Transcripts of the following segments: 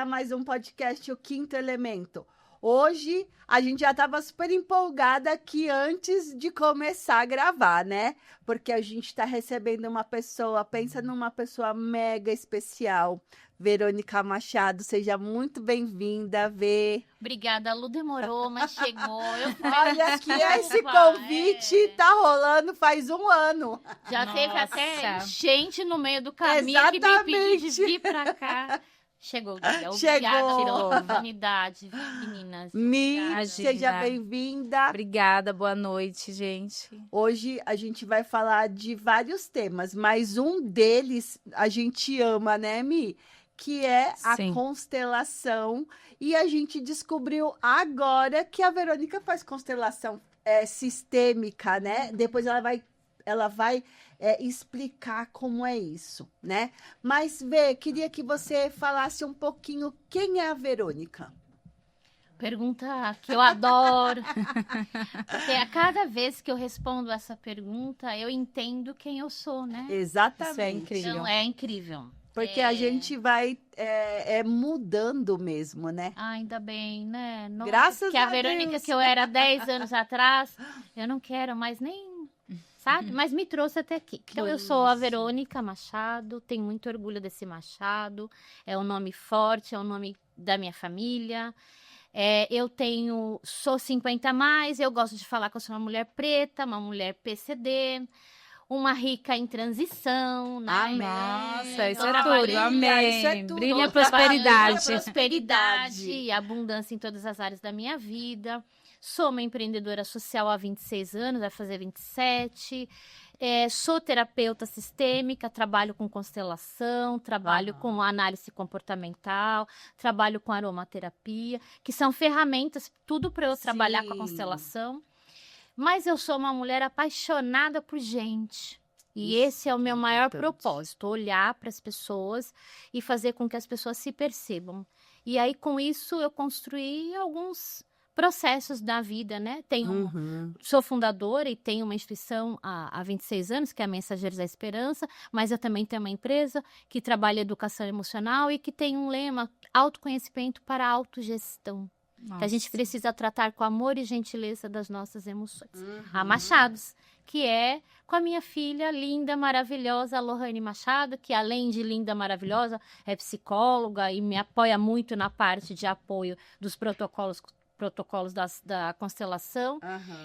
mais um podcast, O Quinto Elemento. Hoje, a gente já estava super empolgada aqui antes de começar a gravar, né? Porque a gente está recebendo uma pessoa, pensa numa pessoa mega especial. Verônica Machado, seja muito bem-vinda, Vê. Obrigada, a Lu demorou, mas chegou. Olha que esse convite tá rolando faz um ano. Já teve até gente no meio do caminho Exatamente. que me pediu de vir pra cá. Chegou, Guia. Obrigada pela oportunidade, meninas. Mi, Obrigada. seja bem-vinda. Obrigada, boa noite, gente. Hoje a gente vai falar de vários temas, mas um deles a gente ama, né, Mi? Que é a Sim. constelação. E a gente descobriu agora que a Verônica faz constelação sistêmica, né? Depois ela vai explicar como é isso, né? Mas, Vê, queria que você falasse um pouquinho quem é a Verônica. Pergunta que eu adoro. Porque a cada vez que eu respondo essa pergunta, eu entendo quem eu sou, né? Exatamente. Isso é incrível. Então, é incrível. Porque a gente vai mudando mesmo, né? Ah, ainda bem, né? Nossa, Graças que a a Verônica Deus. que eu era 10 anos atrás, eu não quero mais nem, sabe? Mas me trouxe até aqui. Então, eu sou a Verônica Machado, tenho muito orgulho desse Machado, é um nome forte, é o nome da minha família. Sou 50 a mais, eu gosto de falar que eu sou uma mulher preta, uma mulher PCD, uma rica em transição, né? Amém. Nossa, isso Tô é tudo, trabalhando, amém. isso é tudo. Brilha a Tô trabalhando prosperidade. a prosperidade e abundância em todas as áreas da minha vida. Sou uma empreendedora social há 26 anos, vai fazer 27. Sou terapeuta sistêmica, trabalho com constelação, trabalho com análise comportamental, trabalho com aromaterapia, que são ferramentas, tudo para eu trabalhar com a constelação. Mas eu sou uma mulher apaixonada por gente. E esse é o meu maior propósito, olhar para as pessoas e fazer com que as pessoas se percebam. E aí, com isso, eu construí alguns processos da vida, né? Sou fundadora e tenho uma instituição há 26 anos, que é a Mensageiros da Esperança, mas eu também tenho uma empresa que trabalha educação emocional e que tem um lema, autoconhecimento para autogestão. Que a gente precisa tratar com amor e gentileza das nossas emoções. A Machados, que é com a minha filha linda, maravilhosa, Lohane Machado, que além de linda, maravilhosa, é psicóloga e me apoia muito na parte de apoio dos protocolos da constelação,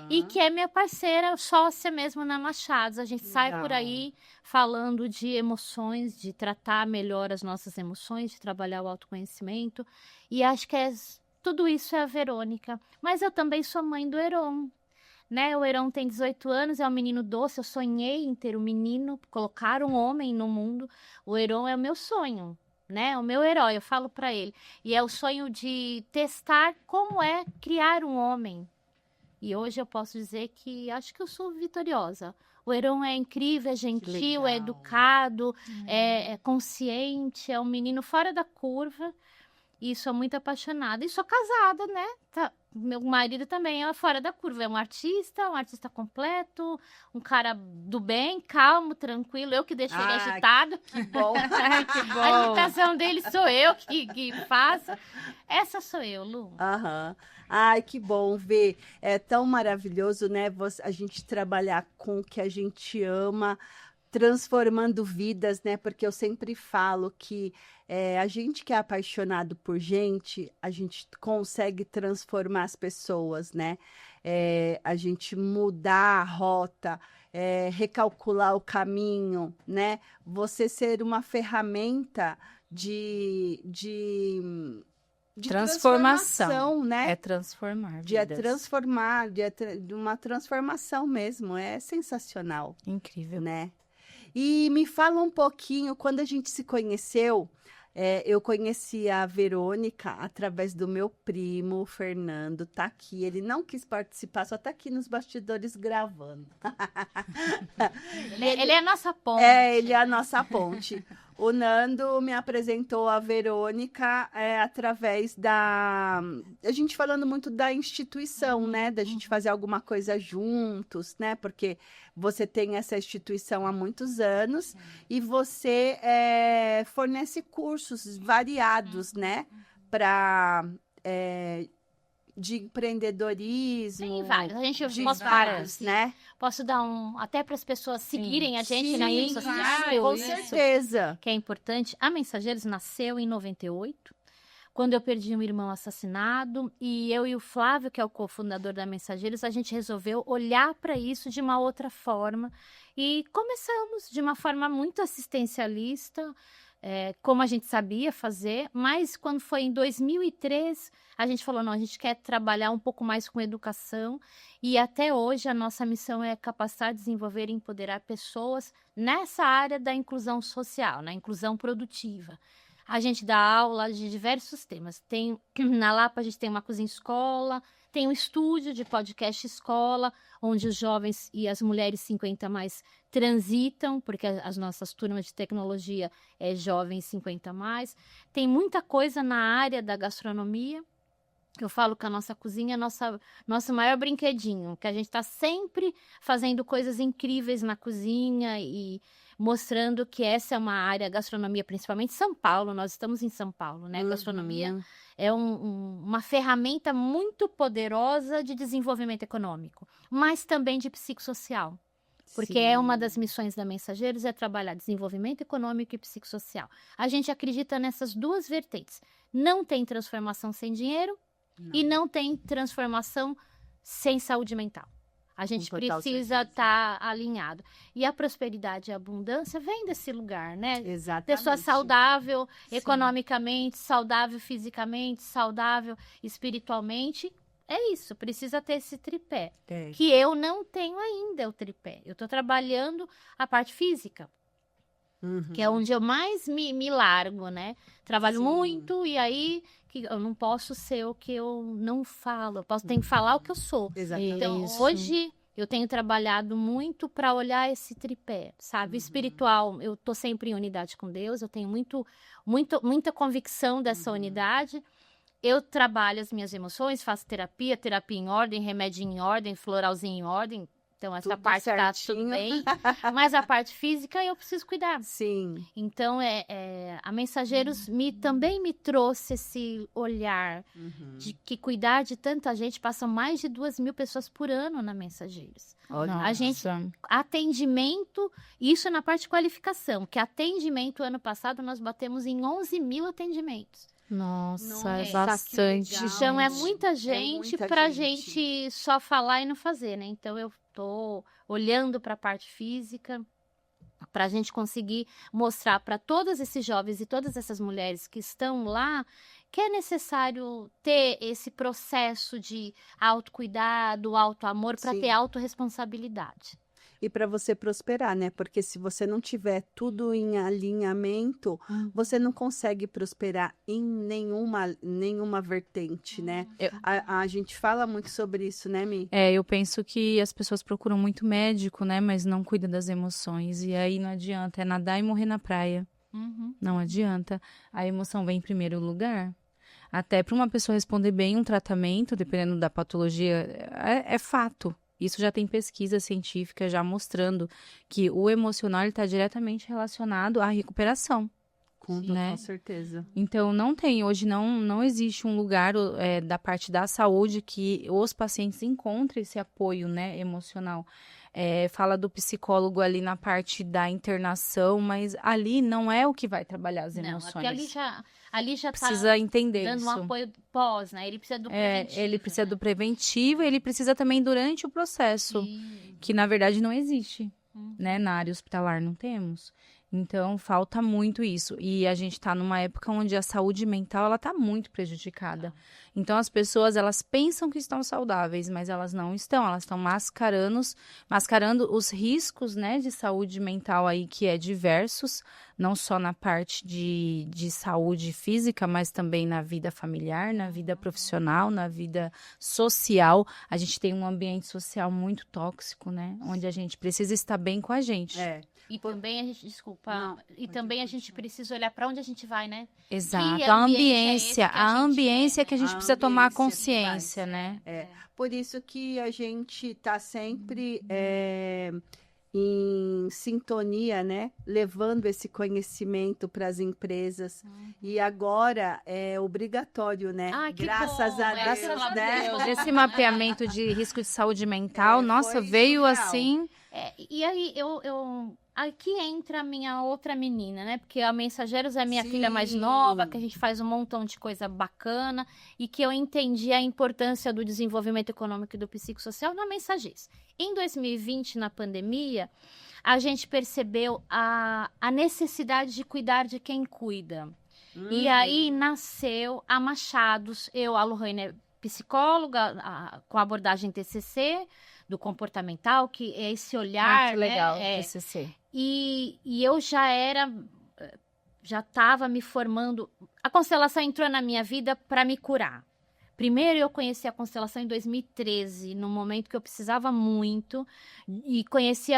e que é minha parceira, sócia mesmo na Machados. A gente sai por aí falando de emoções, de tratar melhor as nossas emoções, de trabalhar o autoconhecimento, e acho que tudo isso é a Verônica. Mas eu também sou mãe do Heron, né? O Heron tem 18 anos, é um menino doce, eu sonhei em ter um menino, colocar um homem no mundo. O Heron é o meu sonho, né? O meu herói, eu falo para ele. E é o sonho de testar como é criar um homem. E hoje eu posso dizer que acho que eu sou vitoriosa. O Heron é incrível, é gentil, é educado, é consciente, é um menino fora da curva. E sou muito apaixonada. E sou casada, né? Meu marido também é fora da curva. É um artista completo, um cara do bem, calmo, tranquilo. Eu que deixo ele agitado. Que bom. Que bom. A agitação dele sou eu que faço. Essa sou eu, Lu. Ai, que bom ver. É tão maravilhoso, né? A gente trabalhar com o que a gente ama, transformando vidas, né? Porque eu sempre falo que a gente que é apaixonado por gente, a gente consegue transformar as pessoas, né? A gente mudar a rota, recalcular o caminho, né? Você ser uma ferramenta de transformação, né? É transformar De uma transformação mesmo. É sensacional. Incrível. Né? E me fala um pouquinho, quando a gente se conheceu, eu conheci a Verônica através do meu primo, Fernando, tá aqui. Ele não quis participar, só tá aqui nos bastidores gravando. Ele é a nossa ponte. Ele é a nossa ponte. O Nando me apresentou a Verônica através a gente falando muito da instituição, né? Da gente fazer alguma coisa juntos, né? Porque você tem essa instituição há muitos anos e você fornece cursos variados, né? para de empreendedorismo. Tem vários. A gente de posso vários, né? Posso dar até para as pessoas seguirem a gente na rede social. Claro, com certeza. Que é importante. A Mensageiros nasceu em 98, quando eu perdi um irmão assassinado, e eu e o Flávio, que é o cofundador da Mensageiros, a gente resolveu olhar para isso de uma outra forma e começamos de uma forma muito assistencialista, como a gente sabia fazer, mas quando foi em 2003, a gente falou, não, a gente quer trabalhar um pouco mais com educação, e até hoje a nossa missão é capacitar, desenvolver e empoderar pessoas nessa área da inclusão social, na inclusão produtiva. A gente dá aula de diversos temas. Na Lapa a gente tem uma cozinha escola, tem um estúdio de podcast escola, onde os jovens e as mulheres 50 mais transitam, porque as nossas turmas de tecnologia é jovens 50 mais. Tem muita coisa na área da gastronomia. Eu falo que a nossa cozinha é nosso maior brinquedinho, que a gente está sempre fazendo coisas incríveis na cozinha e mostrando que essa é uma área, gastronomia, principalmente São Paulo, nós estamos em São Paulo, né? Gastronomia é uma ferramenta muito poderosa de desenvolvimento econômico, mas também de psicossocial. Porque é uma das missões da Mensageiros, é trabalhar desenvolvimento econômico e psicossocial. A gente acredita nessas duas vertentes. Não tem transformação sem dinheiro e não tem transformação sem saúde mental. A gente precisa estar alinhado. E a prosperidade e a abundância vem desse lugar, né? Exatamente. Pessoa saudável economicamente, saudável fisicamente, saudável espiritualmente. É isso, precisa ter esse tripé. Que eu não tenho ainda o tripé. Eu estou trabalhando a parte física. Que é onde eu mais me largo, né? Trabalho muito e aí que eu não posso ser o que eu não falo. Eu tenho que falar o que eu sou. Exatamente. Então, hoje eu tenho trabalhado muito para olhar esse tripé, sabe? Espiritual, eu tô sempre em unidade com Deus. Eu tenho muita convicção dessa unidade. Eu trabalho as minhas emoções, faço terapia em ordem, remédio em ordem, floralzinho em ordem. Então, essa Tudo parte tá certinho. tudo bem. Mas a parte física eu preciso cuidar. Sim. Então, a Mensageiros também me trouxe esse olhar de que cuidar de tanta gente. Passam mais de 2.000 pessoas por ano na Mensageiros. Olha. A gente, atendimento, isso na parte de qualificação, que atendimento, ano passado, nós batemos em 11.000 atendimentos. Nossa, é Nossa, bastante. que legal. Então, é muita gente muita pra gente. gente só falar e não fazer, né? Então, eu tô olhando para a parte física, para a gente conseguir mostrar para todos esses jovens e todas essas mulheres que estão lá que é necessário ter esse processo de autocuidado, autoamor, para ter autorresponsabilidade. E para você prosperar, né? Porque se você não tiver tudo em alinhamento, você não consegue prosperar em nenhuma vertente, né? A gente fala muito sobre isso, né, Mi? Eu penso que as pessoas procuram muito médico, né? Mas não cuidam das emoções. E aí não adianta, é nadar e morrer na praia. Não adianta. A emoção vem em primeiro lugar. Até para uma pessoa responder bem um tratamento, dependendo da patologia, é fato. Isso já tem pesquisa científica já mostrando que o emocional está diretamente relacionado à recuperação. Com certeza. Então, hoje não existe um lugar da parte da saúde que os pacientes encontrem esse apoio, né, emocional. Fala do psicólogo ali na parte da internação, mas ali não é o que vai trabalhar as emoções. Porque ali já precisa entender dando isso. um apoio pós, né? Ele precisa do preventivo. Ele precisa do preventivo, ele precisa também durante o processo, que na verdade não existe, né? Na área hospitalar não temos. Então, falta muito isso. E a gente está numa época onde a saúde mental, ela está muito prejudicada. Então, as pessoas, elas pensam que estão saudáveis, mas elas não estão. Elas estão mascarando os riscos, né, de saúde mental aí, que é diversos, não só na parte de saúde física, mas também na vida familiar, na vida profissional, na vida social. A gente tem um ambiente social muito tóxico, né, onde a gente precisa estar bem com a gente. E também a gente, também a gente precisa olhar para onde a gente vai, né? Exato, a ambiência que a gente precisa tomar consciência, né? Por isso que a gente está sempre em sintonia, né? Levando esse conhecimento para as empresas. E agora é obrigatório, né? Ah, que Graças bom, a Deus, graças a né? Deus. Esse mapeamento de risco de saúde mental, nossa, foi veio surreal. assim. E aí, aqui entra a minha outra menina, né? Porque a Mensageiros é minha filha mais Sim. nova, que a gente faz um montão de coisa bacana e que eu entendi a importância do desenvolvimento econômico e do psicossocial na Mensageiros. Em 2020, na pandemia, a gente percebeu a necessidade de cuidar de quem cuida. E aí nasceu a Machados. A Lohane é psicóloga, com abordagem TCC, do comportamental, que é esse olhar, Que legal, né? TCC. E eu já estava me formando. A constelação entrou na minha vida para me curar. Primeiro eu conheci a constelação em 2013, no momento que eu precisava muito, e conheci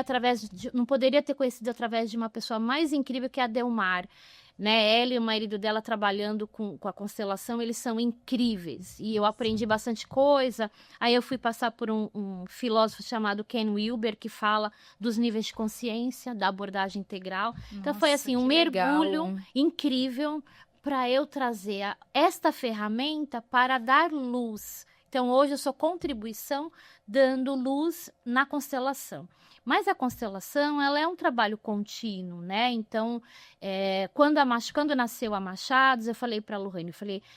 não poderia ter conhecido através de uma pessoa mais incrível que a Delmar. Né? Ela e o marido dela trabalhando com a constelação, eles são incríveis. E eu aprendi bastante coisa. Aí eu fui passar por um filósofo chamado Ken Wilber, que fala dos níveis de consciência, da abordagem integral. Então foi assim, um mergulho incrível para eu trazer esta ferramenta para dar luz. Então hoje eu sou contribuição dando luz na constelação. Mas a constelação, ela é um trabalho contínuo, né? Então, quando nasceu a Machados, eu falei para a Lohane,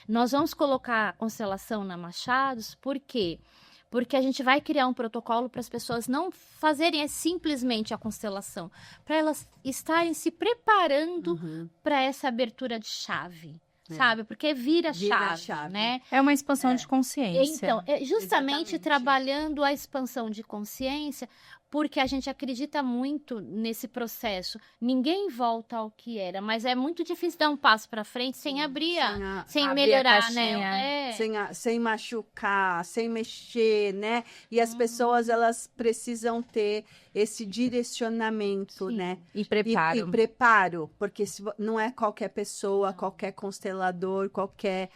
nós vamos colocar a constelação na Machados, por quê? Porque a gente vai criar um protocolo para as pessoas não fazerem simplesmente a constelação, para elas estarem se preparando para essa abertura de chave. Sabe? Porque vira chave, né? É uma expansão de consciência. Então, justamente trabalhando a expansão de consciência, porque a gente acredita muito nesse processo. Ninguém volta ao que era, mas é muito difícil dar um passo para frente sem abrir, sem melhorar, né? Sem machucar, sem mexer, né? E as pessoas, elas precisam ter esse direcionamento, né? E preparo. E preparo, porque não é qualquer pessoa, qualquer constelador, qualquer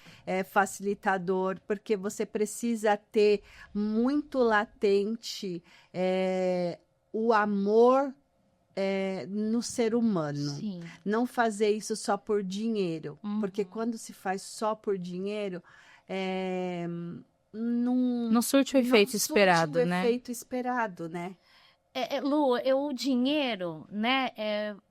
facilitador, porque você precisa ter muito latente o amor no ser humano. Sim. Não fazer isso só por dinheiro, porque quando se faz só por dinheiro, não surte o efeito esperado, né? O efeito esperado, né? Lu, o dinheiro, né?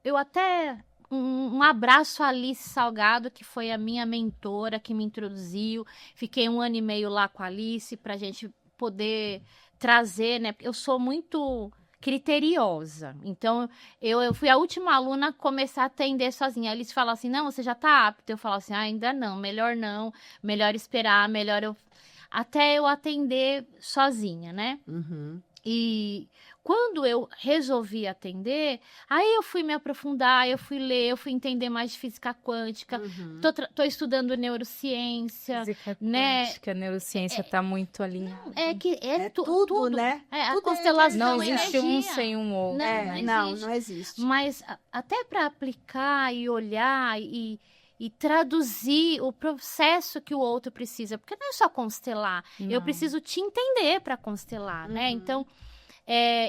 Eu até um abraço a Alice Salgado, que foi a minha mentora, que me introduziu. Fiquei 1 ano e meio lá com a Alice para a gente poder trazer, né? Eu sou muito criteriosa. Então, eu fui a última aluna a começar a atender sozinha. A Alice fala assim, não, você já tá apta. Eu falo assim, ainda não, melhor esperar, até eu atender sozinha, né? E quando eu resolvi atender, aí eu fui me aprofundar, eu fui ler, eu fui entender mais de física quântica, tô estudando neurociência, Física né? quântica, neurociência tá muito alinhada. Tudo, né? A Tudo constelação não existe um energia. sem um outro. Não existe. Mas até para aplicar e olhar e traduzir o processo que o outro precisa, porque não é só constelar, eu preciso te entender para constelar, né? Então,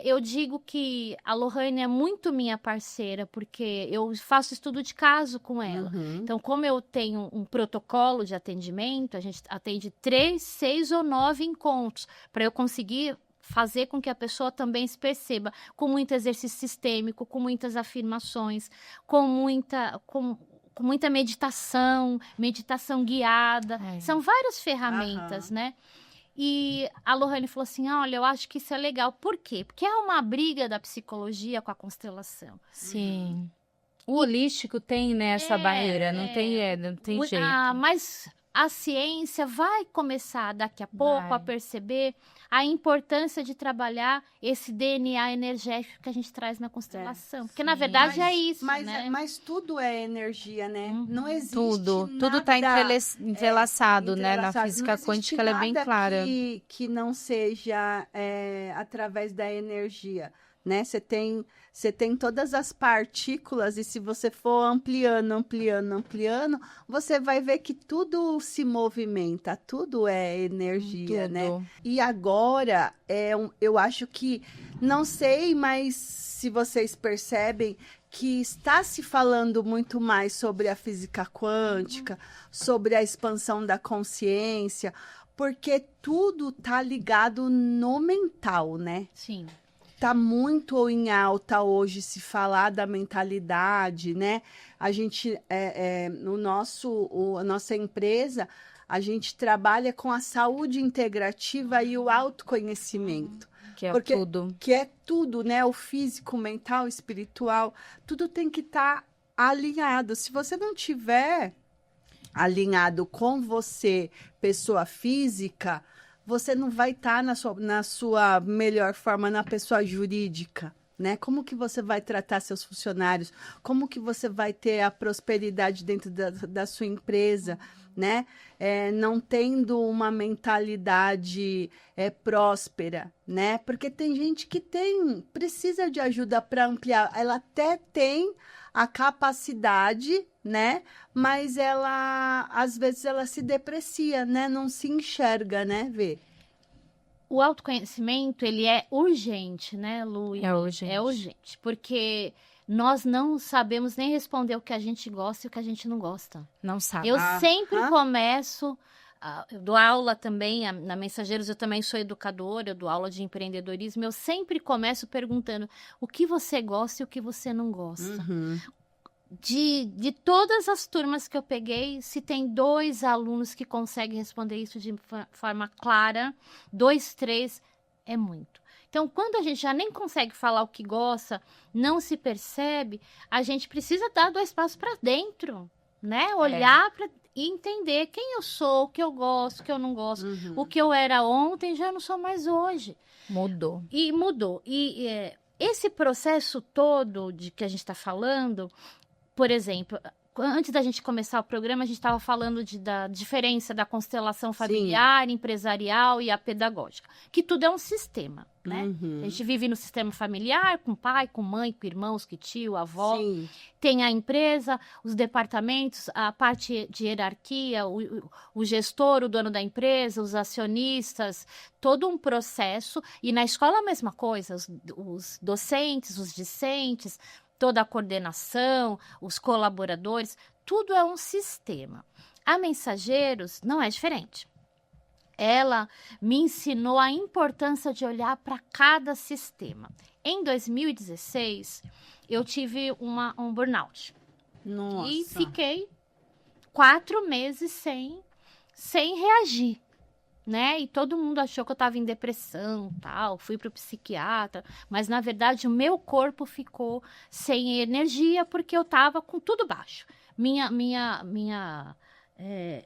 eu digo que a Lohane é muito minha parceira, porque eu faço estudo de caso com ela. Então, como eu tenho um protocolo de atendimento, a gente atende 3, 6 ou 9 encontros, para eu conseguir fazer com que a pessoa também se perceba, com muito exercício sistêmico, com muitas afirmações, com muita meditação guiada. São várias ferramentas, né? E a Lohane falou assim, olha, eu acho que isso é legal. Por quê? Porque é uma briga da psicologia com a constelação. Sim. O holístico tem, né, essa barreira, não tem jeito. Mas a ciência vai começar daqui a pouco a perceber a importância de trabalhar esse DNA energético que a gente traz na constelação. Porque, na verdade, é isso, né? Mas tudo é energia, né? Não existe Tudo está entrelaçado, né? Na física quântica, ela é bem clara. Que não seja através da energia. né? Você tem todas as partículas e se você for ampliando, você vai ver que tudo se movimenta, tudo é energia, Tudo. né? E agora, eu acho que, não sei, mas se vocês percebem que está se falando muito mais sobre a física quântica, sobre a expansão da consciência, porque tudo está ligado no mental, né? Sim. Tá muito em alta hoje se falar da mentalidade, né? A gente, a nossa empresa, a gente trabalha com a saúde integrativa e o autoconhecimento. Que é Porque, tudo. que é tudo, né? O físico, o mental, o espiritual, tudo tem que estar alinhado. Se você não tiver alinhado com você, pessoa física, você não vai estar na sua melhor forma na pessoa jurídica, né? Como que você vai tratar seus funcionários? Como que você vai ter a prosperidade dentro da sua empresa, né? Não tendo uma mentalidade próspera, né? Porque tem gente que precisa de ajuda para ampliar. Ela até tem a capacidade, né? Mas às vezes, ela se deprecia, né? Não se enxerga, né, Vê? O autoconhecimento, ele é urgente, né, Lu? É urgente. É urgente, porque nós não sabemos nem responder o que a gente gosta e o que a gente não gosta. Não sabe. Eu sempre começo, eu dou aula também, na Mensageiros eu também sou educadora, eu dou aula de empreendedorismo, eu sempre começo perguntando o que você gosta e o que você não gosta. Uhum. De todas as turmas que eu peguei, se tem 2 alunos que conseguem responder isso de forma clara, 2, 3, é muito. Então, quando a gente já nem consegue falar o que gosta, não se percebe, a gente precisa dar 2 passos para dentro, né? Olhar para entender quem eu sou, o que eu gosto, o que eu não gosto. Uhum. O que eu era ontem já não sou mais hoje. Mudou. E mudou. E esse processo todo de que a gente está falando, por exemplo, antes da gente começar o programa, a gente estava falando da diferença da constelação familiar, empresarial e a pedagógica. Que tudo é um sistema, né? Uhum. A gente vive no sistema familiar, com pai, com mãe, com irmãos, com tio, avó. Sim. Tem a empresa, os departamentos, a parte de hierarquia, o gestor, o dono da empresa, os acionistas, todo um processo. E na escola a mesma coisa, os docentes, os discentes, toda a coordenação, os colaboradores, tudo é um sistema. A Mensageiros não é diferente. Ela me ensinou a importância de olhar para cada sistema. Em 2016, eu tive um burnout. Nossa. E fiquei 4 meses sem reagir, né? E todo mundo achou que eu estava em depressão, tal. Fui para o psiquiatra, mas na verdade o meu corpo ficou sem energia porque eu estava com tudo baixo.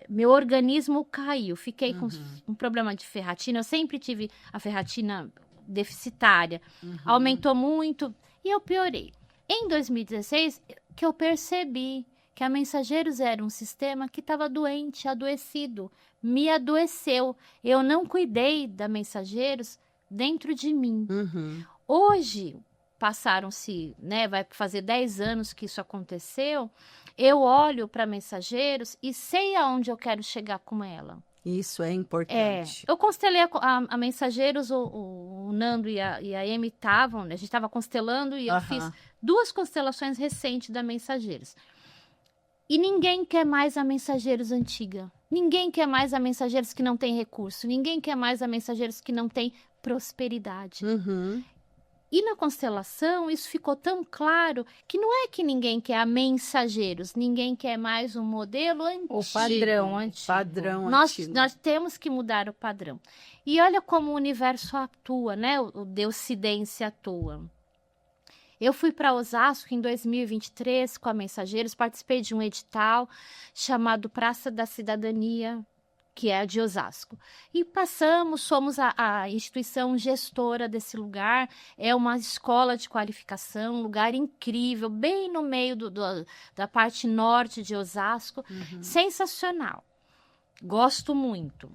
Meu organismo caiu. Fiquei com um problema de ferritina. Eu sempre tive a ferritina deficitária. Aumentou muito e eu piorei. Em 2016, que eu percebi que a Mensageiros era um sistema que estava doente, adoecido, me adoeceu. Eu não cuidei da Mensageiros dentro de mim. Hoje, passaram-se, né, vai fazer 10 anos que isso aconteceu, eu olho para Mensageiros e sei aonde eu quero chegar com ela. Isso é importante. Eu constelei a Mensageiros, o Nando e a Amy estavam, a gente estava constelando e eu fiz 2 constelações recentes da Mensageiros. E ninguém quer mais a Mensageiros antiga. Ninguém quer mais a Mensageiros que não tem recurso. Ninguém quer mais a Mensageiros que não tem prosperidade. E na constelação, isso ficou tão claro que não é que ninguém quer a Mensageiros. Ninguém quer mais um modelo antigo. O padrão antigo. Padrão Nós temos que mudar o padrão. E olha como o universo atua, né? O Deuscidência atua. Eu fui para Osasco em 2023 com a Mensageiros, participei de um edital chamado Praça da Cidadania, que é a de Osasco. E somos a instituição gestora desse lugar, é uma escola de qualificação, um lugar incrível, bem no meio da parte norte de Osasco, sensacional. Gosto muito.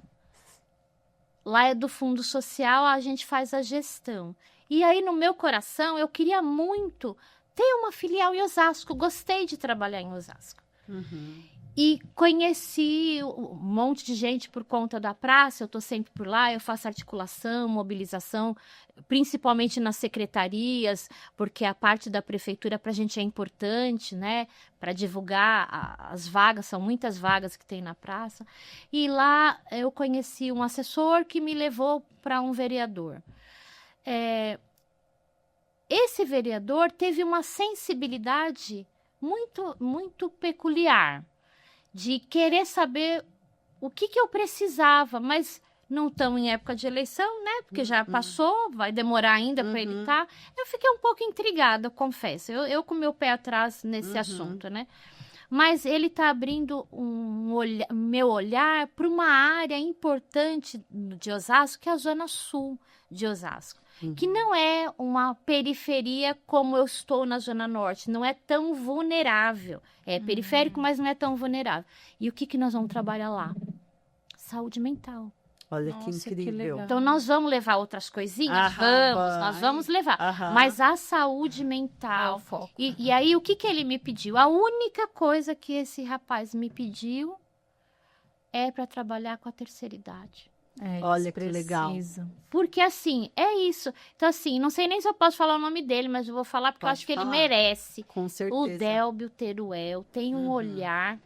Lá é do Fundo Social, a gente faz a gestão. E aí, no meu coração, eu queria muito ter uma filial em Osasco. Gostei de trabalhar em Osasco. E conheci um monte de gente por conta da praça, eu estou sempre por lá, eu faço articulação, mobilização, principalmente nas secretarias, porque a parte da prefeitura para a gente é importante, né? Para divulgar as vagas, são muitas vagas que tem na praça. E lá eu conheci um assessor que me levou para um vereador. Esse vereador teve uma sensibilidade muito, muito peculiar, de querer saber o que eu precisava, mas não estamos em época de eleição, né? Porque já passou, vai demorar ainda para ele estar. Eu fiquei um pouco intrigada, confesso. Eu com meu pé atrás nesse assunto, né? Mas ele está abrindo meu olhar para uma área importante de Osasco, que é a Zona Sul de Osasco. Que não é uma periferia como eu estou na Zona Norte, não é tão vulnerável. É periférico, mas não é tão vulnerável. E o que nós vamos trabalhar lá? Saúde mental. Olha Nossa, que incrível. que legal. Então, nós vamos levar outras coisinhas? Nós vamos levar. Mas a saúde mental... É o foco. E aí, o que ele me pediu? A única coisa que esse rapaz me pediu é para trabalhar com a terceira idade. Olha que legal. Porque, assim, é isso. Então, assim, não sei nem se eu posso falar o nome dele, mas eu vou falar porque eu acho que ele merece. Com certeza. O Délbio Teruel tem um olhar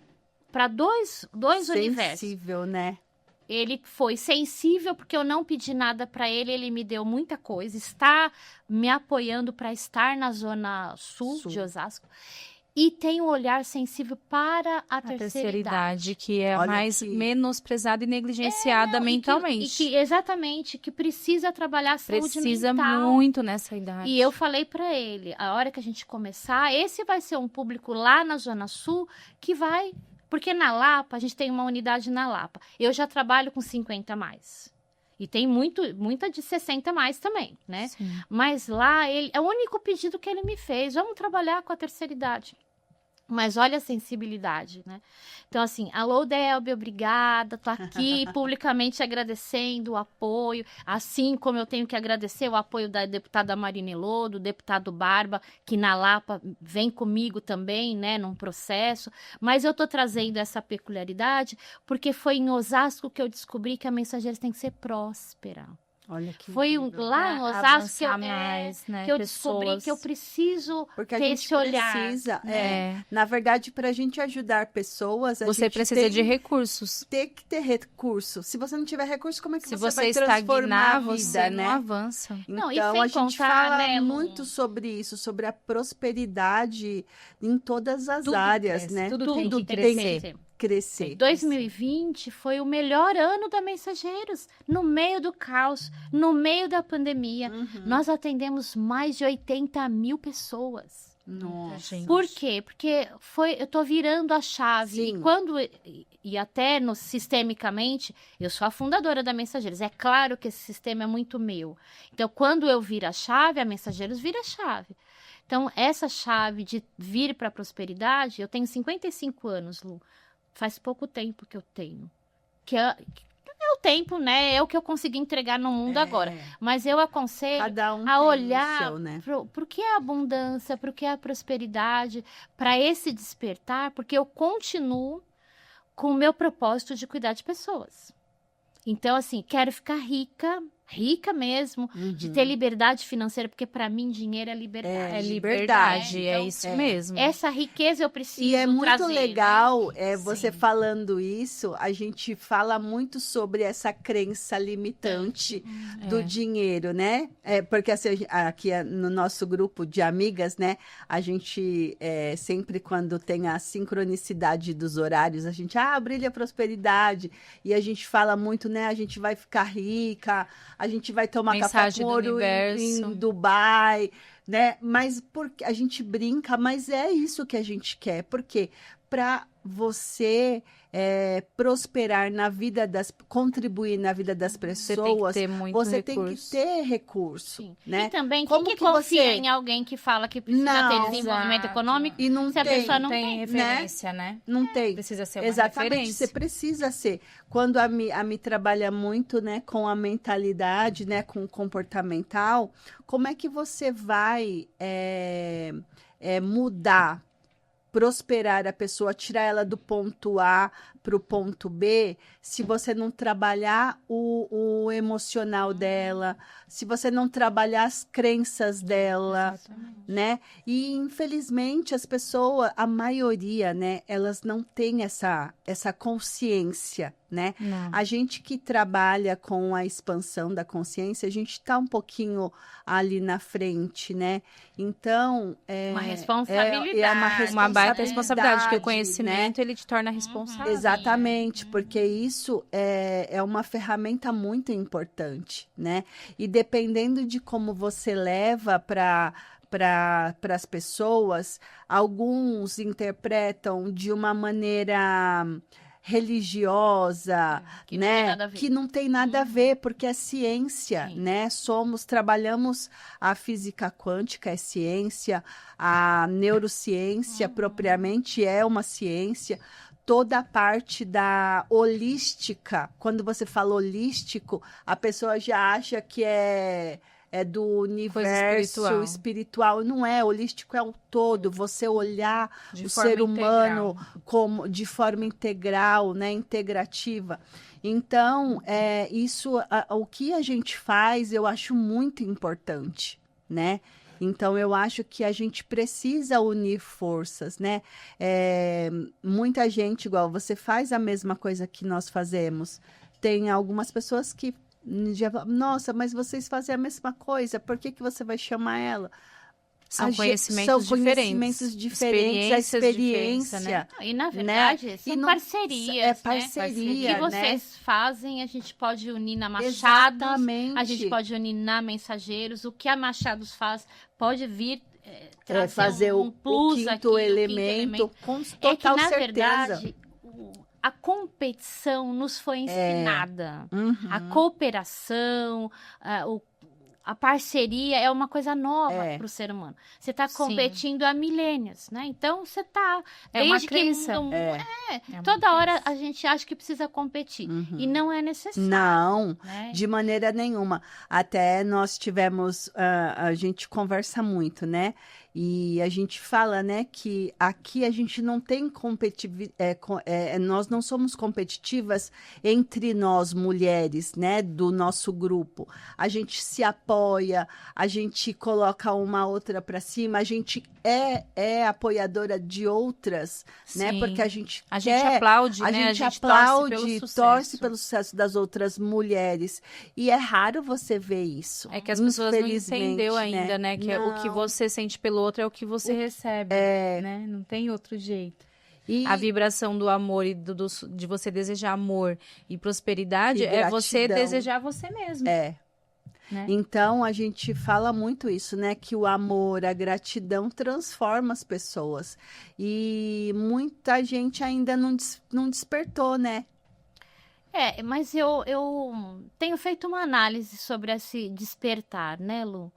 para dois universos. Sensível, né? Ele foi sensível porque eu não pedi nada para ele, ele me deu muita coisa, está me apoiando para estar na Zona Sul de Osasco. E tem um olhar sensível para a terceira idade, que é a mais menosprezada e negligenciada mentalmente. Exatamente, que precisa trabalhar a saúde mental. Precisa muito nessa idade. E eu falei para ele, a hora que a gente começar, esse vai ser um público lá na Zona Sul que vai... Porque na Lapa, a gente tem uma unidade na Lapa. Eu já trabalho com 50 a mais. E tem muita de 60 a mais também, né? Sim. Mas lá, é o único pedido que ele me fez. Vamos trabalhar com a terceira idade. Mas olha a sensibilidade, né? Então, assim, alô, Delby, obrigada. Tô aqui publicamente agradecendo o apoio, assim como eu tenho que agradecer o apoio da deputada Marinello, do deputado Barba, que na Lapa vem comigo também, né, num processo. Mas eu tô trazendo essa peculiaridade porque foi em Osasco que eu descobri que a Mensageiros tem que ser próspera. Olha que foi lá em Osasco que eu descobri que eu preciso porque ter esse olhar. Precisa, na verdade, para a gente ajudar pessoas, você precisa de recursos. Tem que ter recurso. Se você não tiver recurso, como é que você vai transformar a vida, você né? Não avança. Então, e a gente fala muito sobre isso, sobre a prosperidade em todas as áreas, né? Tudo tem que crescer. 2020 foi o melhor ano da Mensageiros, no meio do caos, no meio da pandemia. Nós atendemos mais de 80 mil pessoas. Nossa. Por quê? Porque eu tô virando a chave. Sim. E até sistemicamente, eu sou a fundadora da Mensageiros. É claro que esse sistema é muito meu. Então, quando eu viro a chave, a Mensageiros vira a chave. Então, essa chave de vir para a prosperidade, eu tenho 55 anos, Lu. Faz pouco tempo que eu tenho. Que é o tempo, né? É o que eu consegui entregar no mundo agora. Mas eu aconselho a olhar para o que é a abundância, para o que é a prosperidade, para esse despertar, porque eu continuo com o meu propósito de cuidar de pessoas. Então, assim, quero ficar rica mesmo, de ter liberdade financeira, porque para mim dinheiro é liberdade. É liberdade, então, é isso mesmo. Essa riqueza eu preciso E é muito trazer, legal, né? Você falando isso, a gente fala muito sobre essa crença limitante do dinheiro, né? Porque assim, aqui no nosso grupo de amigas, né? A gente sempre quando tem a sincronicidade dos horários, a gente, brilha a prosperidade. E a gente fala muito, né? A gente vai ficar rica, a gente vai tomar café com ouro em Dubai, né? Mas porque a gente brinca, mas é isso que a gente quer. Porque para você prosperar na vida contribuir na vida das pessoas, Você tem que ter muito você recurso. tem que ter recurso, Sim. né? E também, Como quem que que confia você- em alguém que fala que precisa Não, ter desenvolvimento exato. econômico E não se a tem, pessoa não tem tem? referência, né? não tem. Precisa ser uma Exatamente, referência. você precisa ser. Quando a Mi trabalha muito, né, com a mentalidade, né, com o comportamental, como é que você vai mudar, prosperar a pessoa, tirar ela do ponto A para o ponto B, se você não trabalhar o emocional dela, se você não trabalhar as crenças dela, Exatamente. né? E infelizmente as pessoas, a maioria, né, elas não têm essa consciência, né? Não. A gente que trabalha com a expansão da consciência, a gente está um pouquinho ali na frente, né? Então, Uma responsabilidade. Uma baita responsabilidade, porque o né? conhecimento, ele te torna responsável. Exatamente, porque isso é uma ferramenta muito importante, né? E dependendo de como você leva para as pessoas, alguns interpretam de uma maneira religiosa, Que não né? tem nada a ver. Que não tem nada a ver, porque é ciência, Sim. né? Trabalhamos a física quântica, é ciência, a neurociência propriamente é uma ciência. Toda a parte da holística, quando você fala holístico, a pessoa já acha que é do universo espiritual. Não é, holístico é o todo, você olhar De o forma ser humano integral. como de forma integral, né, integrativa. Então, o que a gente faz, eu acho muito importante, né? Então, eu acho que a gente precisa unir forças, né? Muita gente, igual você faz a mesma coisa que nós fazemos. Tem algumas pessoas que já falam, nossa, mas vocês fazem a mesma coisa, por que você vai chamar ela? São Conhecimentos diferentes, a experiência, né? E, na verdade, né? são parcerias, É parceria, né? O que né? vocês fazem, a gente pode unir na Machados, Exatamente. a gente pode unir na Mensageiros. O que a Machados faz pode vir trazer fazer um plus quinto aqui, o elemento com É que, total na certeza. verdade, a competição nos foi ensinada. Uhum. A cooperação, a parceria é uma coisa nova para o ser humano. Você está Sim. competindo há milênios, né? Então, você está... É uma crença. Toda hora a gente acha que precisa competir. E não é necessário. Não, né? de maneira nenhuma. Até nós tivemos, a gente conversa muito, né? E a gente fala, né, que aqui a gente não tem nós não somos competitivas entre nós mulheres, né, do nosso grupo. A gente se apoia, a gente coloca uma outra para cima, a gente é apoiadora de outras, né? Sim. Porque a gente gente aplaude, a né? gente torce pelo sucesso das outras mulheres. E é raro você ver isso. É que as pessoas não infelizmente, entendeu ainda, né? Que o que você sente pelo outro é o que você recebe, né? Não tem outro jeito. E A vibração do amor e de você desejar amor e prosperidade E é você gratidão. desejar você mesmo. Né? Então, a gente fala muito isso, né? Que o amor, a gratidão transforma as pessoas. E muita gente ainda não despertou, né? Mas eu tenho feito uma análise sobre esse despertar, né, Lu?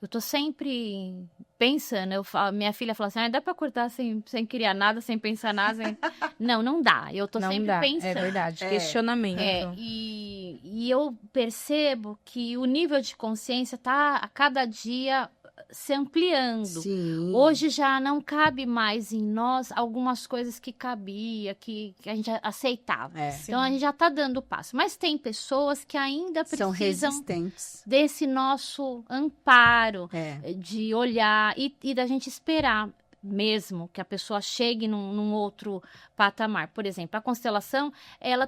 Eu tô sempre pensando, minha filha fala assim, dá pra cortar sem criar nada, sem pensar nada? Não dá, eu tô Não sempre dá, pensando. é verdade, questionamento. E eu percebo que o nível de consciência tá a cada dia se ampliando. Sim. Hoje já não cabe mais em nós algumas coisas que cabia, que a gente aceitava. Então a gente já está dando passo. Mas tem pessoas que ainda São precisam resistentes. desse nosso amparo, É. de olhar e da gente esperar mesmo que a pessoa chegue num outro patamar. Por exemplo, a constelação,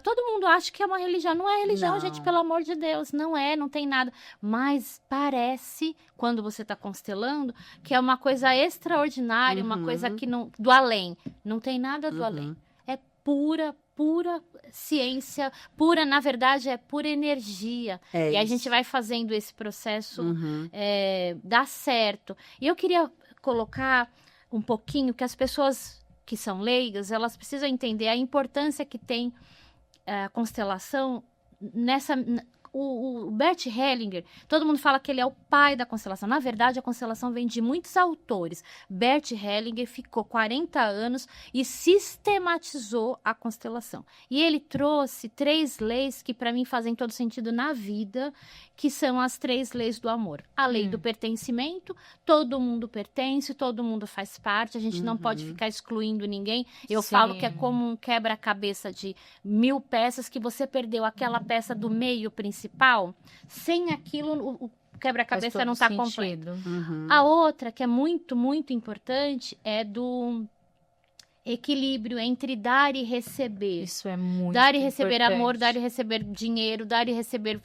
todo mundo acha que é uma religião. Não é religião, Não. gente, pelo amor de Deus. Não tem nada. Mas parece, quando você está constelando, que é uma coisa extraordinária, uma coisa que não, do além. Não tem nada do além. É pura ciência, na verdade, é pura energia. E a gente vai fazendo esse processo dar certo. E eu queria colocar um pouquinho que as pessoas que são leigas, elas precisam entender a importância que tem a constelação nessa... O Bert Hellinger, todo mundo fala que ele é o pai da constelação. Na verdade, a constelação vem de muitos autores. Bert Hellinger ficou 40 anos e sistematizou a constelação. E ele trouxe 3 leis que, para mim, fazem todo sentido na vida, que são as 3 leis do amor. A lei do pertencimento, todo mundo pertence, todo mundo faz parte, a gente não pode ficar excluindo ninguém. Eu falo que é como um quebra-cabeça de 1000 peças, que você perdeu aquela peça do meio principal, sem aquilo o quebra-cabeça não está completo. A outra, que é muito, muito importante, é do equilíbrio entre dar e receber. Isso é muito Dar e receber importante. amor, dar e receber dinheiro, dar e receber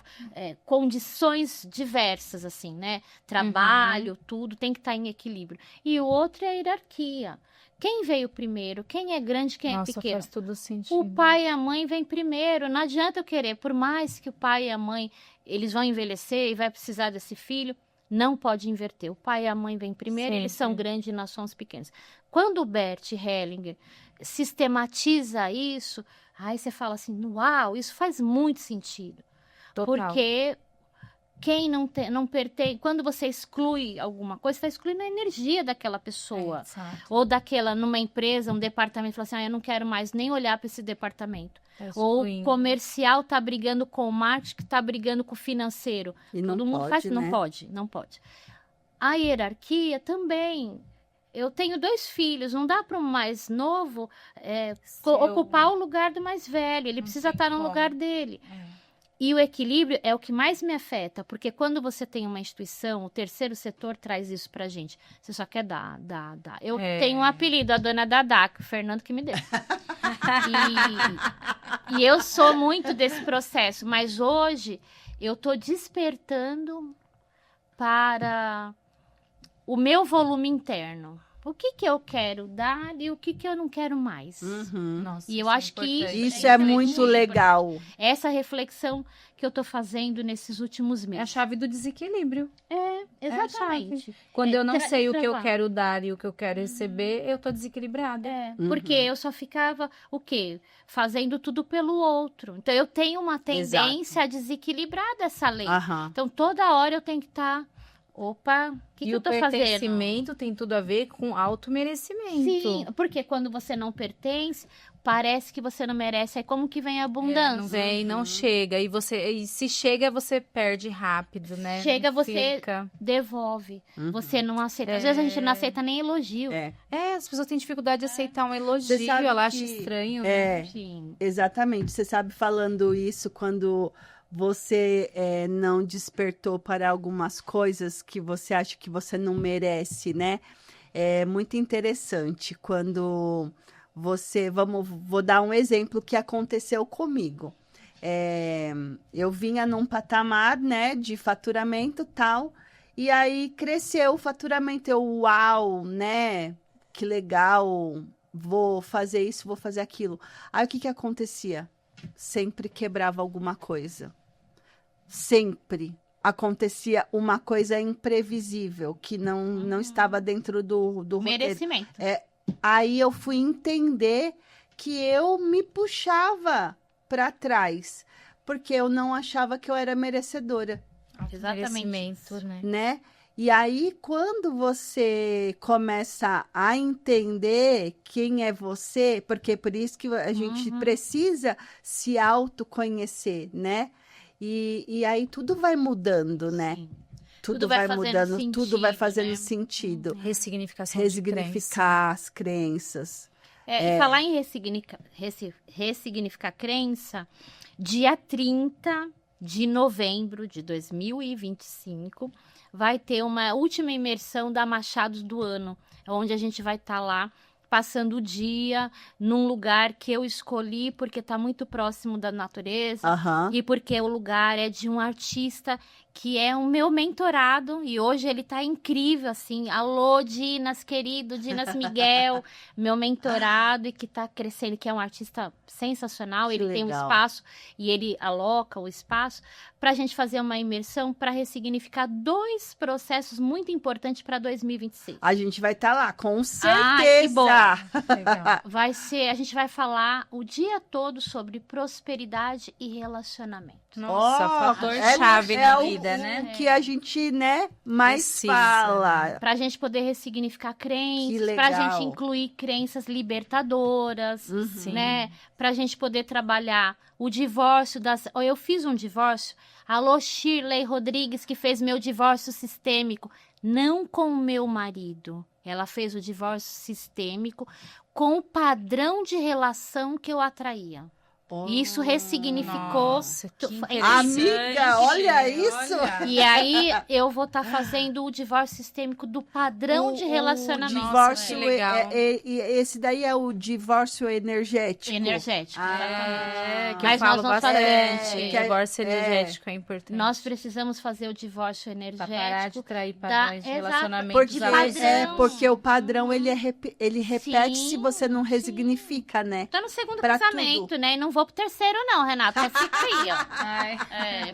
condições diversas, assim, né? Trabalho, tudo tem que estar em equilíbrio. E o outro é a hierarquia. Quem veio primeiro? Quem é grande, quem é pequeno? Faz todo sentido. O pai e a mãe vêm primeiro. Não adianta eu querer, por mais que o pai e a mãe, eles vão envelhecer e vai precisar desse filho, não pode inverter. O pai e a mãe vêm primeiro, eles são grandes e nós somos pequenos. Quando o Bert Hellinger sistematiza isso, aí você fala assim, uau, isso faz muito sentido. Total. Porque quem não pertence, quando você exclui alguma coisa, você está excluindo a energia daquela pessoa. Exato. Ou daquela, numa empresa, um departamento, fala assim, eu não quero mais nem olhar para esse departamento. Ou o comercial está brigando com o marketing, está brigando com o financeiro. E não Todo mundo pode, faz, né? não pode. A hierarquia também. Eu tenho 2 filhos, não dá para o mais novo ocupar o lugar do mais velho. Ele precisa estar no lugar dele. E o equilíbrio é o que mais me afeta, porque quando você tem uma instituição, o terceiro setor traz isso pra gente. Você só quer dar. Eu tenho um apelido, a dona Dadá, que o Fernando que me deu. E eu sou muito desse processo, mas hoje eu tô despertando para o meu volume interno. O que eu quero dar e o que eu não quero mais. Nossa, E eu acho que Isso é muito legal. Essa reflexão que eu tô fazendo nesses últimos É a meses. chave do desequilíbrio. Exatamente. Quando eu não sei o que eu travar. quero dar e o que eu quero receber, eu tô desequilibrada. Porque eu só ficava, o quê? Fazendo tudo pelo outro. Então, eu tenho uma tendência a desequilibrar dessa lei. Então, toda hora eu tenho que estar... Opa, o que eu tô fazendo? E o pertencimento tem tudo a ver com auto-merecimento. Sim, porque quando você não pertence, parece que você não merece. Aí como que vem a abundância? Não vem, não chega. E se chega, você perde rápido, né? Chega, Não você fica. devolve. Você não aceita. Às vezes a gente não aceita nem elogio. As pessoas têm dificuldade de aceitar um elogio. Você sabe Ela acha que- estranho. Sim. Exatamente. Você sabe, falando isso, quando você não despertou para algumas coisas que você acha que você não merece, né? É muito interessante quando você... Vou dar um exemplo que aconteceu comigo. Eu vinha num patamar, né, de faturamento e tal, e aí cresceu o faturamento. Uau, né? Que legal, vou fazer isso, vou fazer aquilo. Aí o que acontecia? Sempre quebrava alguma coisa. Sempre acontecia uma coisa imprevisível, que não estava dentro do roteiro. Merecimento. Aí eu fui entender que eu me puxava para trás, porque eu não achava que eu era merecedora, Exatamente. Merecimento, né? né? E aí, quando você começa a entender quem é você, porque por isso que a gente precisa se autoconhecer, né? E aí tudo vai mudando, né? Sim. Tudo vai vai fazendo mudando, tudo vai sentido, fazendo né? sentido. Ressignificação de Resignificar as crenças. E falar em ressignificar crença, dia 30 de novembro de 2025, vai ter uma última imersão da Machados do Ano, onde a gente vai estar lá passando o dia num lugar que eu escolhi porque está muito próximo da natureza e porque o lugar é de um artista que é o meu mentorado e hoje ele tá incrível, assim, alô Dinas, querido, Dinas Miguel, meu mentorado e que tá crescendo, que é um artista sensacional, Que ele tem um legal. espaço e ele aloca o espaço pra gente fazer uma imersão para ressignificar 2 processos muito importantes para 2026. A gente vai estar lá, com Ah, que bom. certeza. tá. Legal. A gente vai falar o dia todo sobre prosperidade e relacionamento. Nossa, fator é chave na o vida, né? que a gente, né, mais Precisa. fala. Pra gente poder ressignificar Que crenças, legal. pra gente incluir crenças libertadoras, né? Pra gente poder trabalhar o divórcio das... Eu fiz um divórcio, alô Shirley Rodrigues, que fez meu divórcio sistêmico, não com o meu marido. Ela fez o divórcio sistêmico com o padrão de relação que eu atraía. Isso ressignificou. Nossa, que Amiga, olha isso. E aí eu vou estar fazendo o divórcio sistêmico do padrão de relacionamento. O divórcio, que legal. esse daí é o divórcio energético. Energético. Que Mas eu falo nós vamos bastante. fazer- Que divórcio energético é importante. Nós precisamos fazer o divórcio Pra parar de energético. trair padrões de exato, relacionamentos de abusivos. Porque o padrão ele repete Sim, se você não resignifica, né? Tô no segundo Pra casamento, tudo. né? E não vou pro terceiro, não, Renata. Só fica aí, ó. Ai,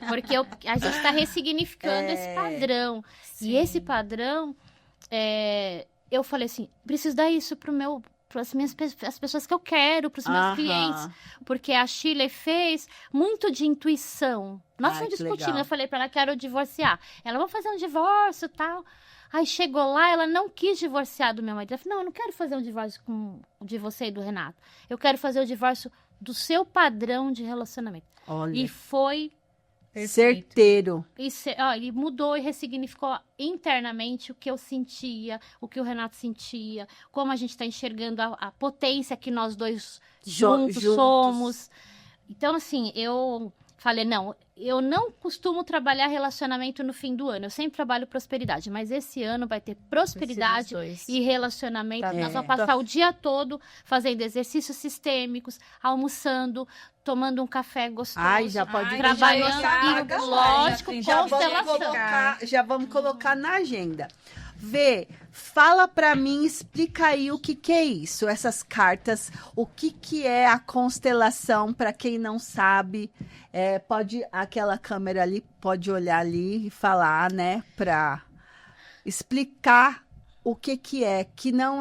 Porque a gente tá ressignificando esse padrão. E esse padrão, eu falei assim, preciso dar isso as pessoas que eu quero, pros meus clientes. Porque a Shirley fez muito de intuição. Nós Ai, não que discutimos. legal. Eu falei pra ela, quero divorciar. Ela, vamos fazer um divórcio e tal. Aí chegou lá, ela não quis divorciar do meu marido. Ela falou, não, eu não quero fazer um divórcio de você e do Renato. Eu quero fazer o divórcio do seu padrão de relacionamento. Olha, E foi... certeiro. Ele mudou e ressignificou internamente o que eu sentia, o que o Renato sentia, como a gente está enxergando a potência que nós dois juntos somos. Então, assim, eu falei, não, eu não costumo trabalhar relacionamento no fim do ano, eu sempre trabalho prosperidade, mas esse ano vai ter prosperidade e relacionamento. Tá Nós bem. vamos passar o dia todo fazendo exercícios sistêmicos, almoçando, tomando um café gostoso. Ai, já pode trabalhando, já e, lógico, já constelação. já vamos colocar na agenda. Vê, fala pra mim, explica aí o que é isso, essas cartas, o que é a constelação, pra quem não sabe, aquela câmera ali, pode olhar ali e falar, né, pra explicar o que é, que não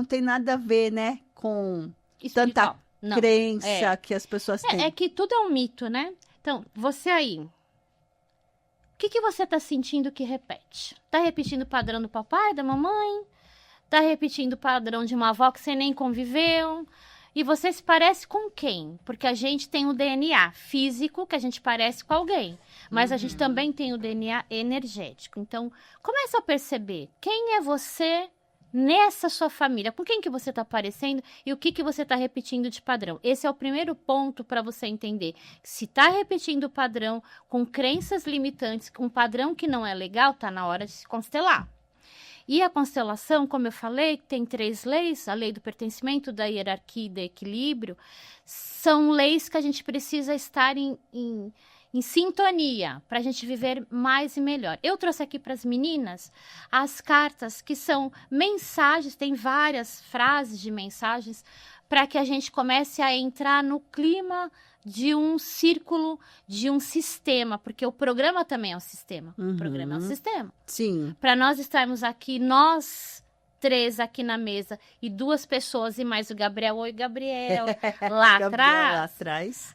tem nada a ver, né, com Espiritual. tanta Não. crença que as pessoas têm. É que tudo é um mito, né? Então, você aí, o que você tá sentindo que repete? Tá repetindo o padrão do papai, da mamãe? Tá repetindo o padrão de uma avó que você nem conviveu? E você se parece com quem? Porque a gente tem o DNA físico, que a gente parece com alguém. Mas a gente também tem o DNA energético. Então, começa a perceber quem é você nessa sua família, com quem que você está parecendo e o que você está repetindo de padrão. Esse é o primeiro ponto para você entender. Se está repetindo o padrão com crenças limitantes, com um padrão que não é legal, está na hora de se constelar. E a constelação, como eu falei, tem 3 leis, a lei do pertencimento, da hierarquia e do equilíbrio, são leis que a gente precisa estar em sintonia, para a gente viver mais e melhor. Eu trouxe aqui para as meninas as cartas que são mensagens, tem várias frases de mensagens, para que a gente comece a entrar no clima de um círculo, de um sistema, porque o programa também é um sistema. O programa é um sistema. Sim. Para nós estarmos aqui, nós 3 aqui na mesa, e 2 pessoas, e mais o Gabriel, oi Gabriel, lá atrás.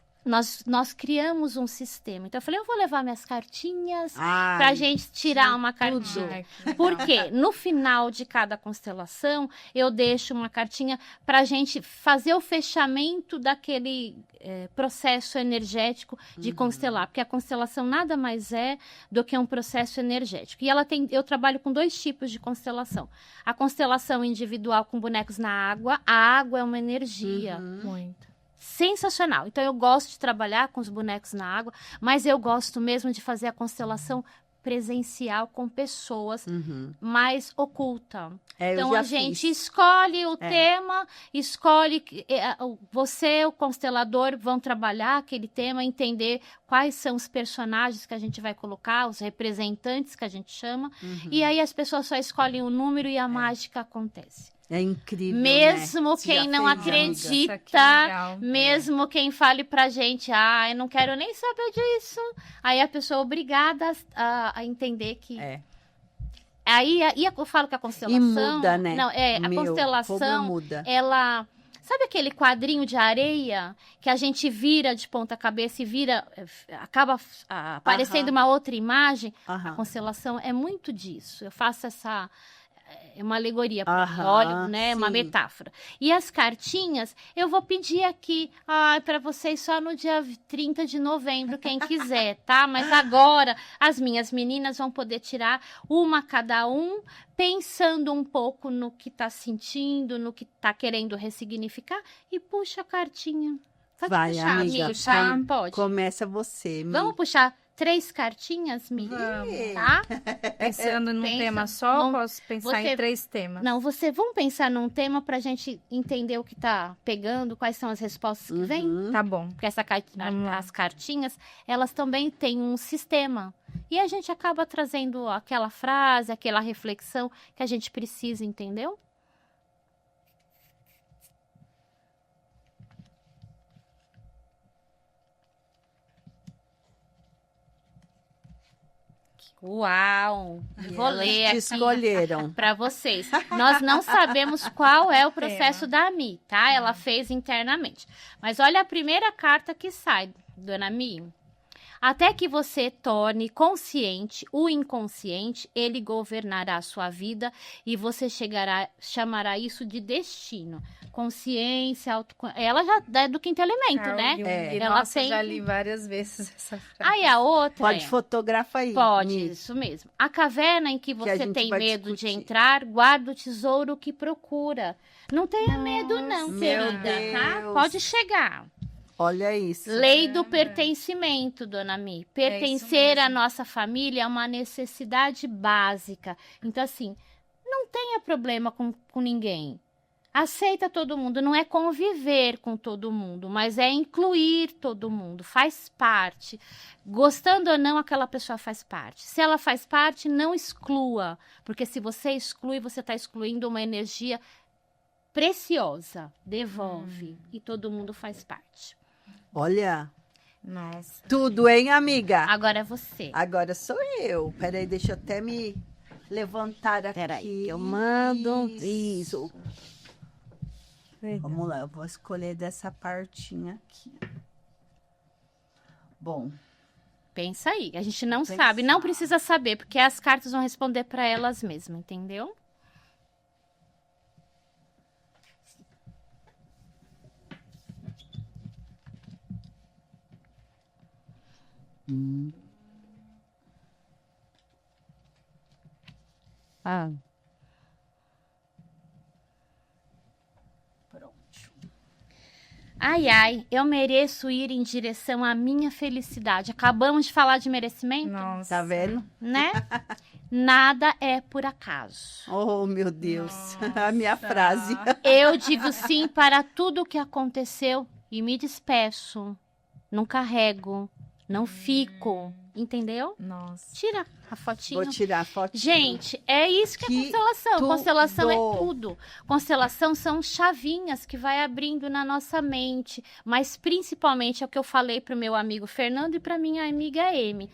Nós criamos um sistema. Então, eu falei, eu vou levar minhas cartinhas pra gente tirar uma cartinha. Por quê? No final de cada constelação, eu deixo uma cartinha pra gente fazer o fechamento daquele processo energético de constelar. Porque a constelação nada mais é do que um processo energético. E eu trabalho com 2 tipos de constelação. A constelação individual com bonecos na água. A água é uma energia. Muito. Sensacional. Então, eu gosto de trabalhar com os bonecos na água, mas eu gosto mesmo de fazer a constelação presencial com pessoas mais oculta. Então, a gente escolhe o tema, escolhe... Você, o constelador, vão trabalhar aquele tema, entender quais são os personagens que a gente vai colocar, os representantes que a gente chama, e aí as pessoas só escolhem o número e a mágica acontece. É incrível, mesmo né? quem não acredita, legal. mesmo quem fale pra gente, eu não quero nem saber disso. Aí a pessoa é obrigada a entender que Aí eu falo que a constelação... E muda, né? Não, a Como constelação, muda. ela... Sabe aquele quadrinho de areia que a gente vira de ponta cabeça e vira... Acaba aparecendo uma outra imagem? A constelação é muito disso. Eu faço essa... É uma alegoria, olha, né? Uma metáfora. E as cartinhas, eu vou pedir aqui para vocês só no dia 30 de novembro, quem quiser, tá? Mas agora as minhas meninas vão poder tirar uma cada um, pensando um pouco no que tá sentindo, no que tá querendo ressignificar, e puxa a cartinha. Pode Vai, puxar, amiga, amiga, pode. Começa você, Mi. Vamos puxar 3 cartinhas, Mi? Tá? Pensando num tema só, posso pensar em 3 temas? Não, vamos pensar num tema pra gente entender o que tá pegando, quais são as respostas que vêm. Tá bom. Porque as cartinhas, elas também têm um sistema. E a gente acaba trazendo aquela frase, aquela reflexão que a gente precisa, entendeu? Uau! Vou ler aqui escolheram para vocês. Nós não sabemos qual é o processo da Mi, tá? Ela fez internamente. Mas olha a primeira carta que sai, dona Mi. Até que você torne consciente o inconsciente, ele governará a sua vida e você chamará isso de destino. Consciência, ela já é do quinto elemento, né? Ela já li várias vezes essa frase. Aí a outra Pode fotografar aí. Pode, isso mesmo. A caverna em que você tem medo de entrar, guarda o tesouro que procura. Não tenha medo não, querida, tá? Pode chegar. Olha isso. Lei do pertencimento, dona Mi. Pertencer à nossa família é uma necessidade básica. Então, assim, não tenha problema com ninguém. Aceita todo mundo. Não é conviver com todo mundo, mas é incluir todo mundo. Faz parte. Gostando ou não, aquela pessoa faz parte. Se ela faz parte, não exclua. Porque se você exclui, você está excluindo uma energia preciosa. Devolve. E todo mundo faz parte. Olha, nossa, tudo, hein, amiga? Agora é você. Agora sou eu. Peraí, deixa eu até me levantar aqui. Peraí, eu mando. Isso. Vamos lá, eu vou escolher dessa partinha aqui. Bom. Pensa aí, a gente não sabe, não precisa saber, porque as cartas vão responder para elas mesmas, entendeu? Pronto. Ai, ai, eu mereço ir em direção à minha felicidade. Acabamos de falar de merecimento? nossa. Tá vendo? Né? Nada é por acaso. Oh, meu Deus. A minha frase. Eu digo sim para tudo o que aconteceu e me despeço. Não carrego, não fico. Entendeu? Nossa. Tira a fotinha. Vou tirar a fotinha. Gente, é isso que é constelação. tudo. Constelação é tudo. Constelação são chavinhas que vai abrindo na nossa mente. Mas principalmente é o que eu falei pro meu amigo Fernando e pra minha amiga Amy.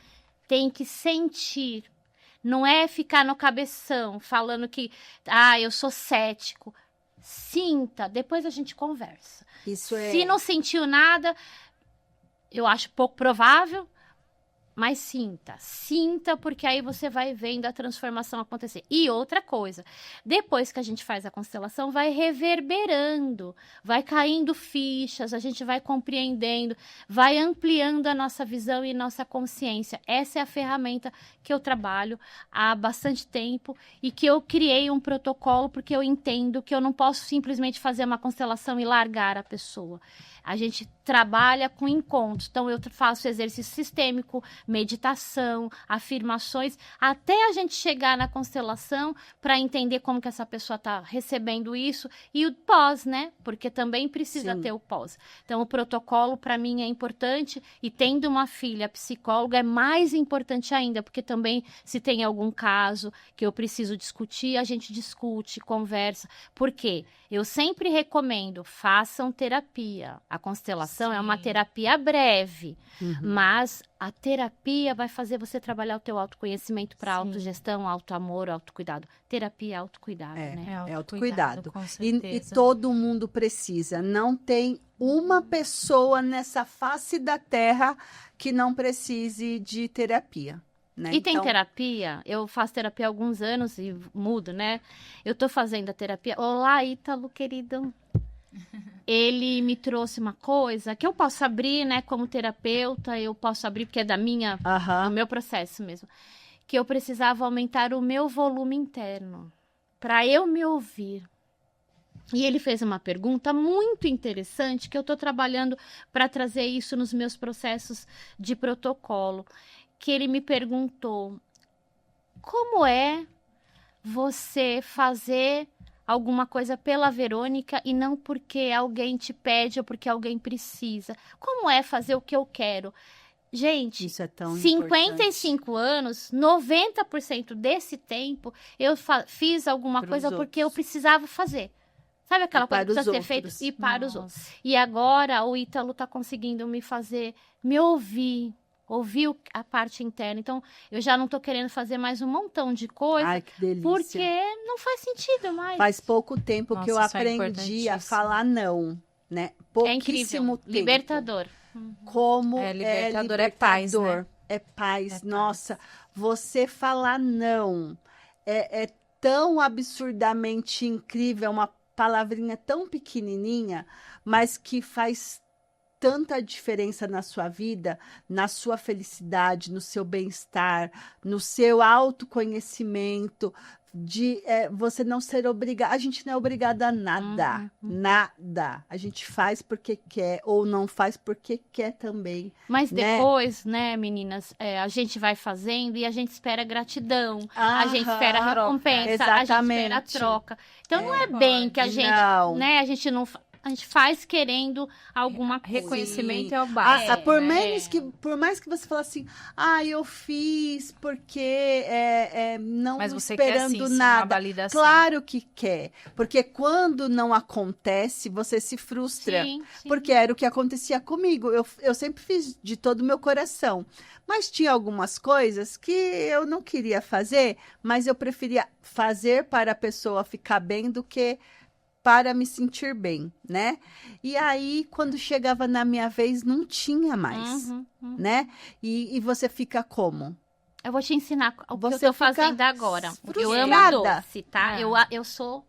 Tem que sentir. Não é ficar no cabeção falando que, eu sou cético. Sinta, depois a gente conversa. Isso é... Se não sentiu nada, eu acho pouco provável. Mas sinta, porque aí você vai vendo a transformação acontecer. E outra coisa, depois que a gente faz a constelação, vai reverberando, vai caindo fichas, a gente vai compreendendo, vai ampliando a nossa visão e nossa consciência. Essa é a ferramenta que eu trabalho há bastante tempo e que eu criei um protocolo porque eu entendo que eu não posso simplesmente fazer uma constelação e largar a pessoa. A gente trabalha com encontros, então eu faço exercício sistêmico, meditação, afirmações, até a gente chegar na constelação para entender como que essa pessoa está recebendo isso e o pós, né? Porque também precisa ter o pós. Então o protocolo para mim é importante e tendo uma filha psicóloga é mais importante ainda, porque também se tem algum caso que eu preciso discutir, a gente discute, conversa. Por quê? Eu sempre recomendo, façam terapia. A constelação é uma terapia breve, mas A terapia vai fazer você trabalhar o teu autoconhecimento para Sim. autogestão, autoamor, autocuidado. Terapia é autocuidado, né? É autocuidado. Com E certeza. todo mundo precisa. Não tem uma pessoa nessa face da Terra que não precise de terapia. Né? E tem Então, terapia, eu faço terapia há alguns anos e mudo, né? Eu tô fazendo a terapia. Olá, Ítalo, querido. Ele me trouxe uma coisa que eu posso abrir, né, como terapeuta, eu posso abrir porque é do aham. meu processo mesmo. Que eu precisava aumentar o meu volume interno para eu me ouvir. E ele fez uma pergunta muito interessante que eu estou trabalhando para trazer isso nos meus processos de protocolo. Que ele me perguntou: como é você fazer alguma coisa pela Verônica e não porque alguém te pede ou porque alguém precisa? Como é fazer o que eu quero? Gente, Isso é tão 55 anos, 90% desse tempo eu fiz alguma Pros coisa porque eu outros. precisava fazer. Sabe aquela E coisa que para os precisa ser feita outros. e para os outros? E agora o Ítalo tá conseguindo me fazer me ouvir a parte interna. Então, eu já não tô querendo fazer mais um montão de coisa, Ai, que delícia. porque não faz sentido mais. Faz pouco tempo que eu Nossa, isso é aprendi a importantíssimo. falar não, né? É Pouquíssimo incrível. tempo. Libertador. Como É libertador, é paz, né? libertador. É paz. É paz. Nossa, você falar não é tão absurdamente incrível, uma palavrinha tão pequenininha, mas que faz tanta diferença na sua vida, na sua felicidade, no seu bem-estar, no seu autoconhecimento, de você não ser obrigada. A gente não é obrigada a nada, nada. A gente faz porque quer ou não faz porque quer também. Mas né? depois, né, meninas, a gente vai fazendo e a gente espera gratidão, a gente espera Aham, recompensa, a gente espera exatamente. troca. Então não é bem que a gente, Não. né, a gente não, a gente faz querendo alguma coisa. Reconhecimento Sim. é o básico. Por mais que você fale assim, eu fiz porque não Mas você quer esperando sim, sim, uma nada. validação. Claro que quer, porque quando não acontece, você se frustra. Sim, sim. Porque era o que acontecia comigo. Eu sempre fiz de todo o meu coração. Mas tinha algumas coisas que eu não queria fazer, mas eu preferia fazer para a pessoa ficar bem do que para me sentir bem, né? E aí, quando chegava na minha vez, não tinha mais, né? E você fica como? Eu vou te ensinar o que eu Você tô fica fazendo agora. Eu amo frustrada. doce, tá? É. Eu sou...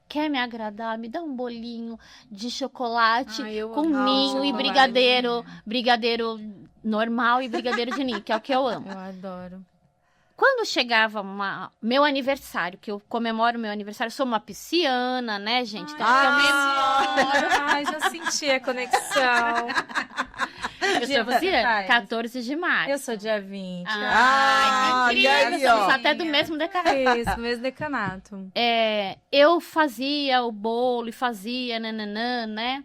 Quer me agradar? Me dá um bolinho de chocolate Eu com amo ninho e chocolate. brigadeiro normal e brigadeiro de ninho, que é o que eu amo. Eu adoro. Quando chegava meu aniversário, que eu comemoro meu aniversário, eu sou uma pisciana, né, gente? Então, Ai, já senti a conexão. eu sou pisciana, 14 de março. Eu sou dia 20. Ai, que e aí, incrível! Somos ó. até do mesmo decanato. Isso, mesmo decanato. Eu fazia o bolo e fazia nananã, né?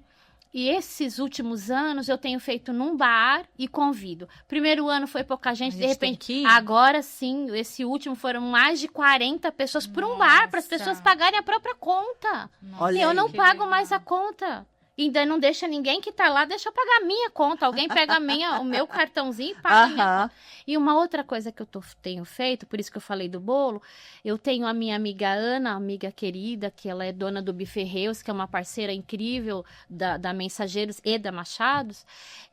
E esses últimos anos eu tenho feito num bar e convido. Primeiro ano foi pouca gente, de A gente tem repente. que ir. Agora sim, esse último foram mais de 40 pessoas por um bar, para as Nossa. pessoas pagarem a própria conta. Olha E eu aí. não que pago legal. mais a conta. E ainda não deixa ninguém que tá lá, deixa eu pagar a minha conta. Alguém pega o meu cartãozinho e paga a minha Aham. conta. E uma outra coisa que eu tenho feito, por isso que eu falei do bolo, eu tenho a minha amiga Ana, amiga querida, que ela é dona do Buffet Reus, que é uma parceira incrível da Mensageiros e da Machados.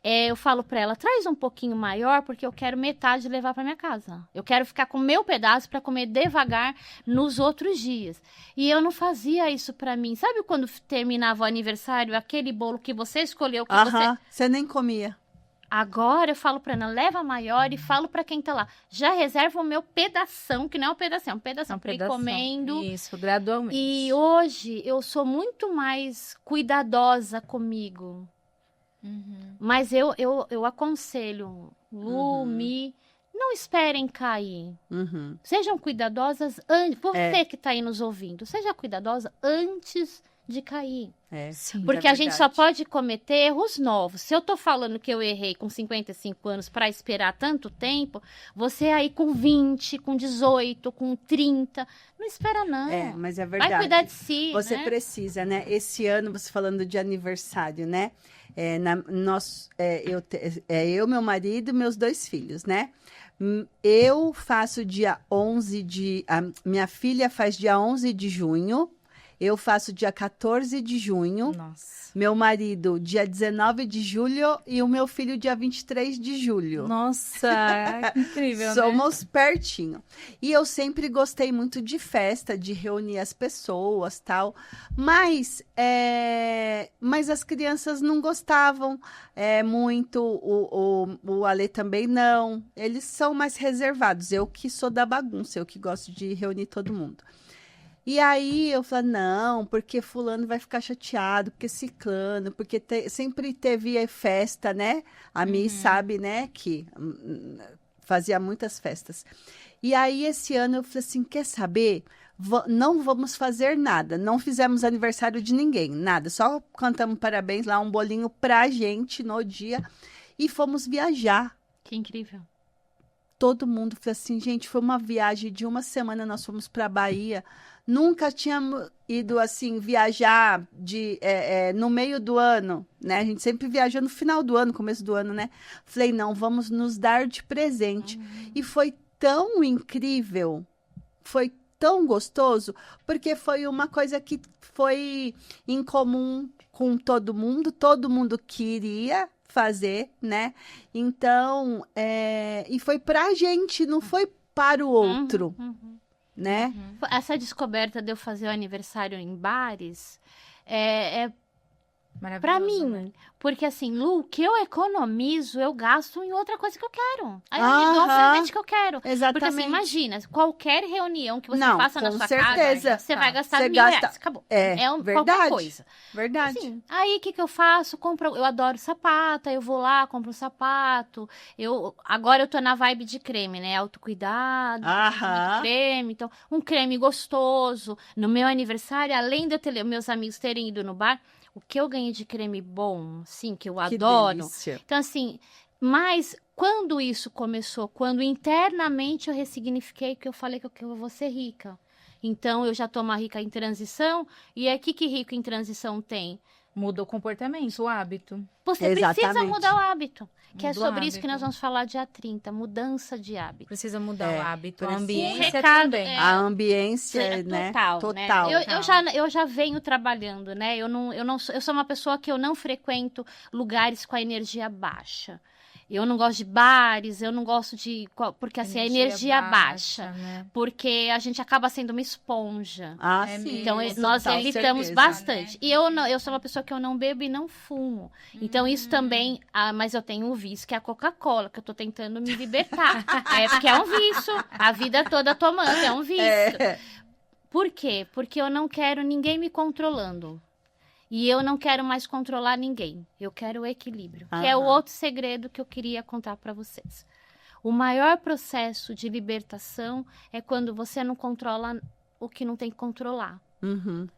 Eu falo pra ela, traz um pouquinho maior, porque eu quero metade levar pra minha casa. Eu quero ficar com o meu pedaço pra comer devagar nos outros dias. E eu não fazia isso pra mim. Sabe quando terminava o aniversário, aquele bolo que você escolheu, que você... Aham. Você nem comia. Agora eu falo pra Ana, leva maior e falo pra quem tá lá. Já reserva o meu pedação, que não é um pedação, é um pedação pra ir comendo. Isso, gradualmente. E hoje eu sou muito mais cuidadosa comigo. Mas eu aconselho, Lu, Mi, não esperem cair. Sejam cuidadosas antes. Você que tá aí nos ouvindo, seja cuidadosa antes de cair. Sim. Porque é a gente só verdade. pode cometer erros novos. Se eu tô falando que eu errei com 55 anos para esperar tanto tempo, você aí com 20, com 18, com 30, não espera não. Mas é verdade. Vai cuidar de si, Você né? precisa, né? Esse ano, você falando de aniversário, né? Eu, meu marido e meus 2 filhos, né? Eu faço dia 11 de... minha filha faz dia 11 de junho. Eu faço dia 14 de junho. Nossa. Meu marido, dia 19 de julho. E o meu filho, dia 23 de julho. Nossa, que incrível, né? Somos pertinho. E eu sempre gostei muito de festa, de reunir as pessoas, tal. Mas as crianças não gostavam muito. O Ale também não. Eles são mais reservados. Eu que sou da bagunça, eu que gosto de reunir todo mundo. E aí eu falei, não, porque fulano vai ficar chateado, porque ciclano, porque sempre teve festa, né? A Mi sabe, né, que fazia muitas festas. E aí esse ano eu falei assim, quer saber? Não vamos fazer nada, não fizemos aniversário de ninguém, nada. Só cantamos parabéns lá, um bolinho pra gente no dia e fomos viajar. Que incrível. Todo mundo falou assim, gente, foi uma viagem de uma semana, nós fomos pra Bahia. Nunca tínhamos ido, assim, viajar no meio do ano, né? A gente sempre viaja no final do ano, começo do ano, né? Falei, não, vamos nos dar de presente. E foi tão incrível, foi tão gostoso, porque foi uma coisa que foi em comum com todo mundo queria fazer, né? Então, e foi pra gente, não foi para o outro. Né? Essa descoberta de eu fazer o aniversário em bares Maravilhoso, pra mim, né? porque assim, Lu, o que eu economizo, eu gasto em outra coisa que eu quero. Aí eu me dou o presente que eu quero. Exatamente. Porque assim, imagina, qualquer reunião que você Não, faça na com sua certeza. casa, você vai gastar Você R$1.000, gasta- acabou. verdade. Qualquer coisa. Verdade. Assim, aí o que eu faço? Eu adoro sapato, aí eu vou lá, compro um sapato. Agora eu tô na vibe de creme, né? Autocuidado, muito creme. Então, um creme gostoso. No meu aniversário, além de eu ter meus amigos terem ido no bar, o que eu ganhei de creme bom, sim, que eu Que adoro. delícia. Então, assim, mas quando isso começou? Quando internamente eu ressignifiquei que eu falei que eu vou ser rica. Então, eu já tô uma rica em transição. E aí, o que rico em transição tem? Muda o comportamento, o hábito. Você precisa Exatamente. mudar o hábito. Que é Muda o sobre isso que hábito. nós vamos falar dia 30. Mudança de hábito. Precisa mudar o hábito, a precisa. ambiência Um recado, também. A ambiência, né? Total, Total. né? Eu já venho trabalhando, né? Eu sou uma pessoa que eu não frequento lugares com a energia baixa. Eu não gosto de bares, eu não gosto de... Porque, assim, a energia baixa. Né? Porque a gente acaba sendo uma esponja. Sim. Então, Isso, nós com evitamos certeza. bastante. E eu sou uma pessoa que eu não bebo e não fumo. Então, isso também... mas eu tenho um vício, que é a Coca-Cola, que eu tô tentando me libertar. Porque é um vício. A vida toda tomando, é um vício. Por quê? Porque eu não quero ninguém me controlando. E eu não quero mais controlar ninguém. Eu quero o equilíbrio. Que é o outro segredo que eu queria contar para vocês. O maior processo de libertação é quando você não controla o que não tem que controlar.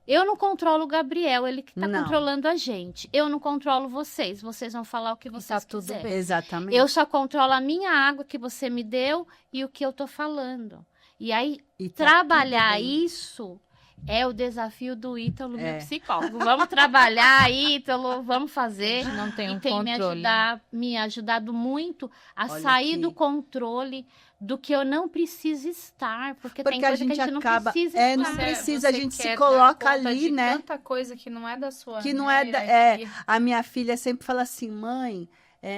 Eu não controlo o Gabriel, ele que tá Não. controlando a gente. Eu não controlo vocês vão falar o que vocês tudo quiserem. bem. Exatamente. Eu só controlo a minha água que você me deu e o que eu tô falando. E aí, E tá trabalhar tudo bem. isso é o desafio do Ítalo, meu psicólogo. Vamos trabalhar, Ítalo, vamos fazer. Não tem E um tem controle. me ajudado muito a Olha sair aqui. do controle do que eu não preciso estar. Porque tem Porque a coisa gente que a gente acaba... não precisa não estar. precisa, a Você gente se quer coloca dar conta ali, de né? Tanta coisa que não é da sua. Que não né? é da... Aí- A minha filha sempre fala assim, mãe,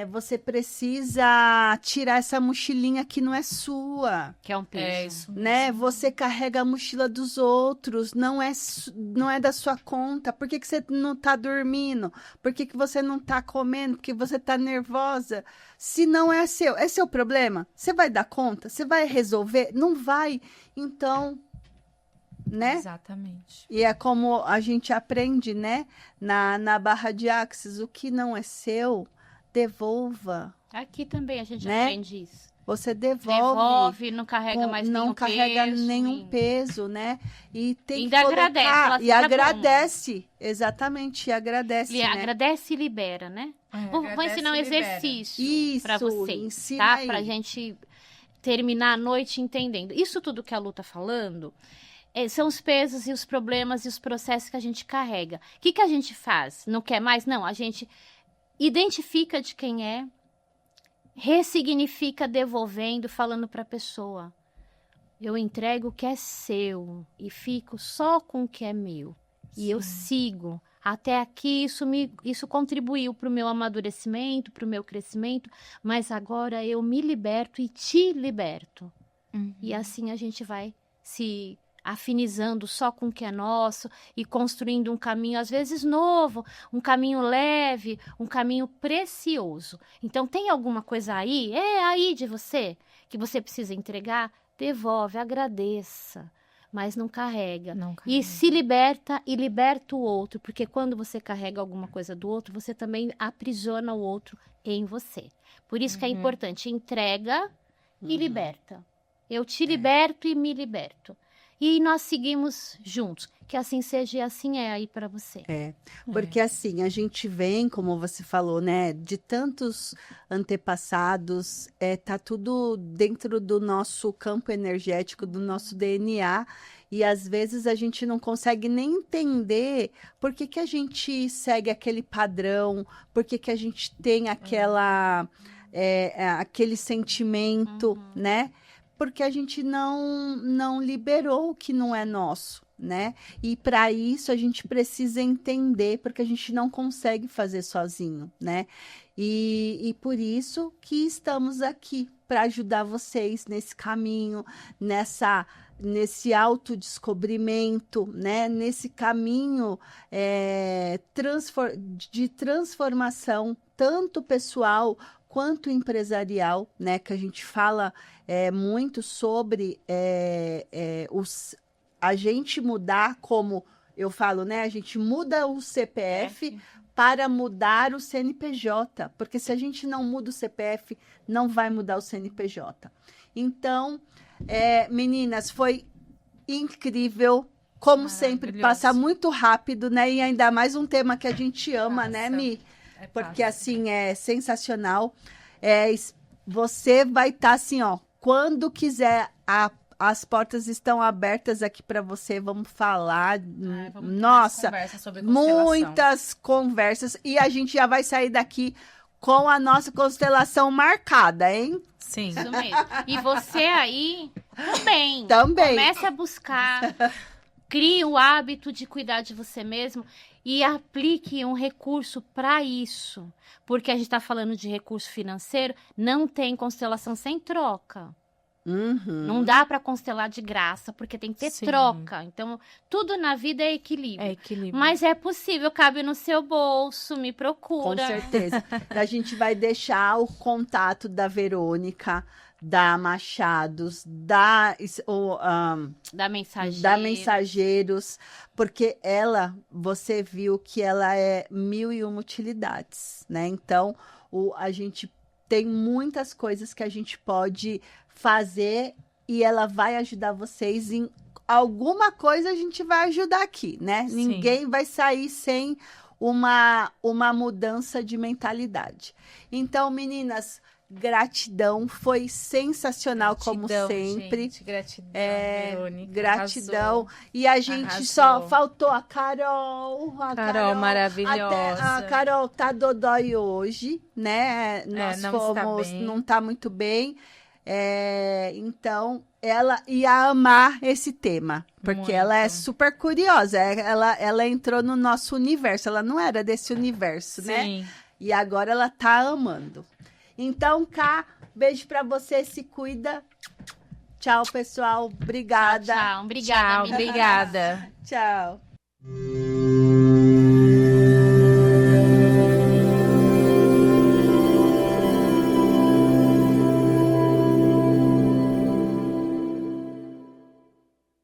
você precisa tirar essa mochilinha que não é sua. Que é um peso. É isso. Né? Você carrega a mochila dos outros, não é da sua conta. Por que você não tá dormindo? Por que você não tá comendo? Porque você tá nervosa? Se não é seu problema, você vai dar conta? Você vai resolver? Não vai. Então, né? Exatamente. E é como a gente aprende, né? Na barra de Axis, o que não é seu, devolva. Aqui também a gente Né? aprende isso. Você devolve, não carrega mais não nenhum carrega peso, nenhum peso, né? E tem ainda que colocar, agradece, fala assim, e tá agradece, exatamente, e agradece, né? Agradece e libera, né? Vou ensinar um exercício para vocês, ensina tá? aí. Pra gente terminar a noite entendendo. Isso tudo que a Lu tá falando são os pesos e os problemas e os processos que a gente carrega. O que a gente faz? Não quer mais? Não, a gente identifica de quem é, ressignifica devolvendo, falando para a pessoa. Eu entrego o que é seu e fico só com o que é meu. E eu sigo. Até aqui isso contribuiu para o meu amadurecimento, para o meu crescimento, mas agora eu me liberto e te liberto. E assim a gente vai se afinizando só com o que é nosso e construindo um caminho, às vezes, novo, um caminho leve, um caminho precioso. Então, tem alguma coisa aí de você, que você precisa entregar? Devolve, agradeça, mas não carrega. E se liberta e liberta o outro, porque quando você carrega alguma coisa do outro, você também aprisiona o outro em você. Por isso que é importante, entrega e liberta. Eu te liberto e me liberto. E nós seguimos juntos. Que assim seja e assim é aí para você. Porque assim, a gente vem, como você falou, né, de tantos antepassados, tá tudo dentro do nosso campo energético, do nosso DNA, e às vezes a gente não consegue nem entender por que a gente segue aquele padrão, por que a gente tem aquele sentimento, né? Porque a gente não liberou o que não é nosso, né? E para isso a gente precisa entender, porque a gente não consegue fazer sozinho, né? E por isso que estamos aqui para ajudar vocês nesse caminho, nesse autodescobrimento, né? Nesse caminho de transformação, tanto pessoal quanto empresarial, né? Que a gente fala muito sobre a gente mudar, como eu falo, né? A gente muda o CPF para mudar o CNPJ, porque se a gente não muda o CPF, não vai mudar o CNPJ. Então, meninas, foi incrível, como sempre, passa muito rápido, né? E ainda mais um tema que a gente ama, né, Mi? Porque, assim, é sensacional. Você vai estar, assim, ó, quando quiser, as portas estão abertas aqui para você, vamos falar. Nossa, muitas conversas. E a gente já vai sair daqui com a nossa constelação marcada, hein? Sim. Isso mesmo. E você aí também. Comece a buscar. Crie o hábito de cuidar de você mesmo e aplique um recurso para isso. Porque a gente está falando de recurso financeiro, não tem constelação sem troca. Não dá para constelar de graça, porque tem que ter troca. Então, tudo na vida é equilíbrio. Mas é possível, cabe no seu bolso, me procura. Com certeza. A gente vai deixar o contato da Verônica, da Machados, da Mensageiros, porque você viu que ela é 1001 utilidades, né? Então, a gente tem muitas coisas que a gente pode fazer e ela vai ajudar vocês em alguma coisa. A gente vai ajudar aqui, né? Sim. Ninguém vai sair sem uma mudança de mentalidade. Então, meninas, gratidão, foi sensacional, como sempre. Gente, gratidão, Verônica, gratidão. Arrasou. E a gente só faltou a Carol. Carol maravilhosa. A Carol tá dodói hoje, né? Nós não tá muito bem. Então, ela ia amar esse tema, porque muito. Ela é super curiosa. Ela entrou no nosso universo. Ela não era desse universo, né? E agora ela tá amando. Então, Cá, beijo pra você, se cuida. Tchau, pessoal. Obrigada. Tchau. Obrigada. Tchau, obrigada. Tchau.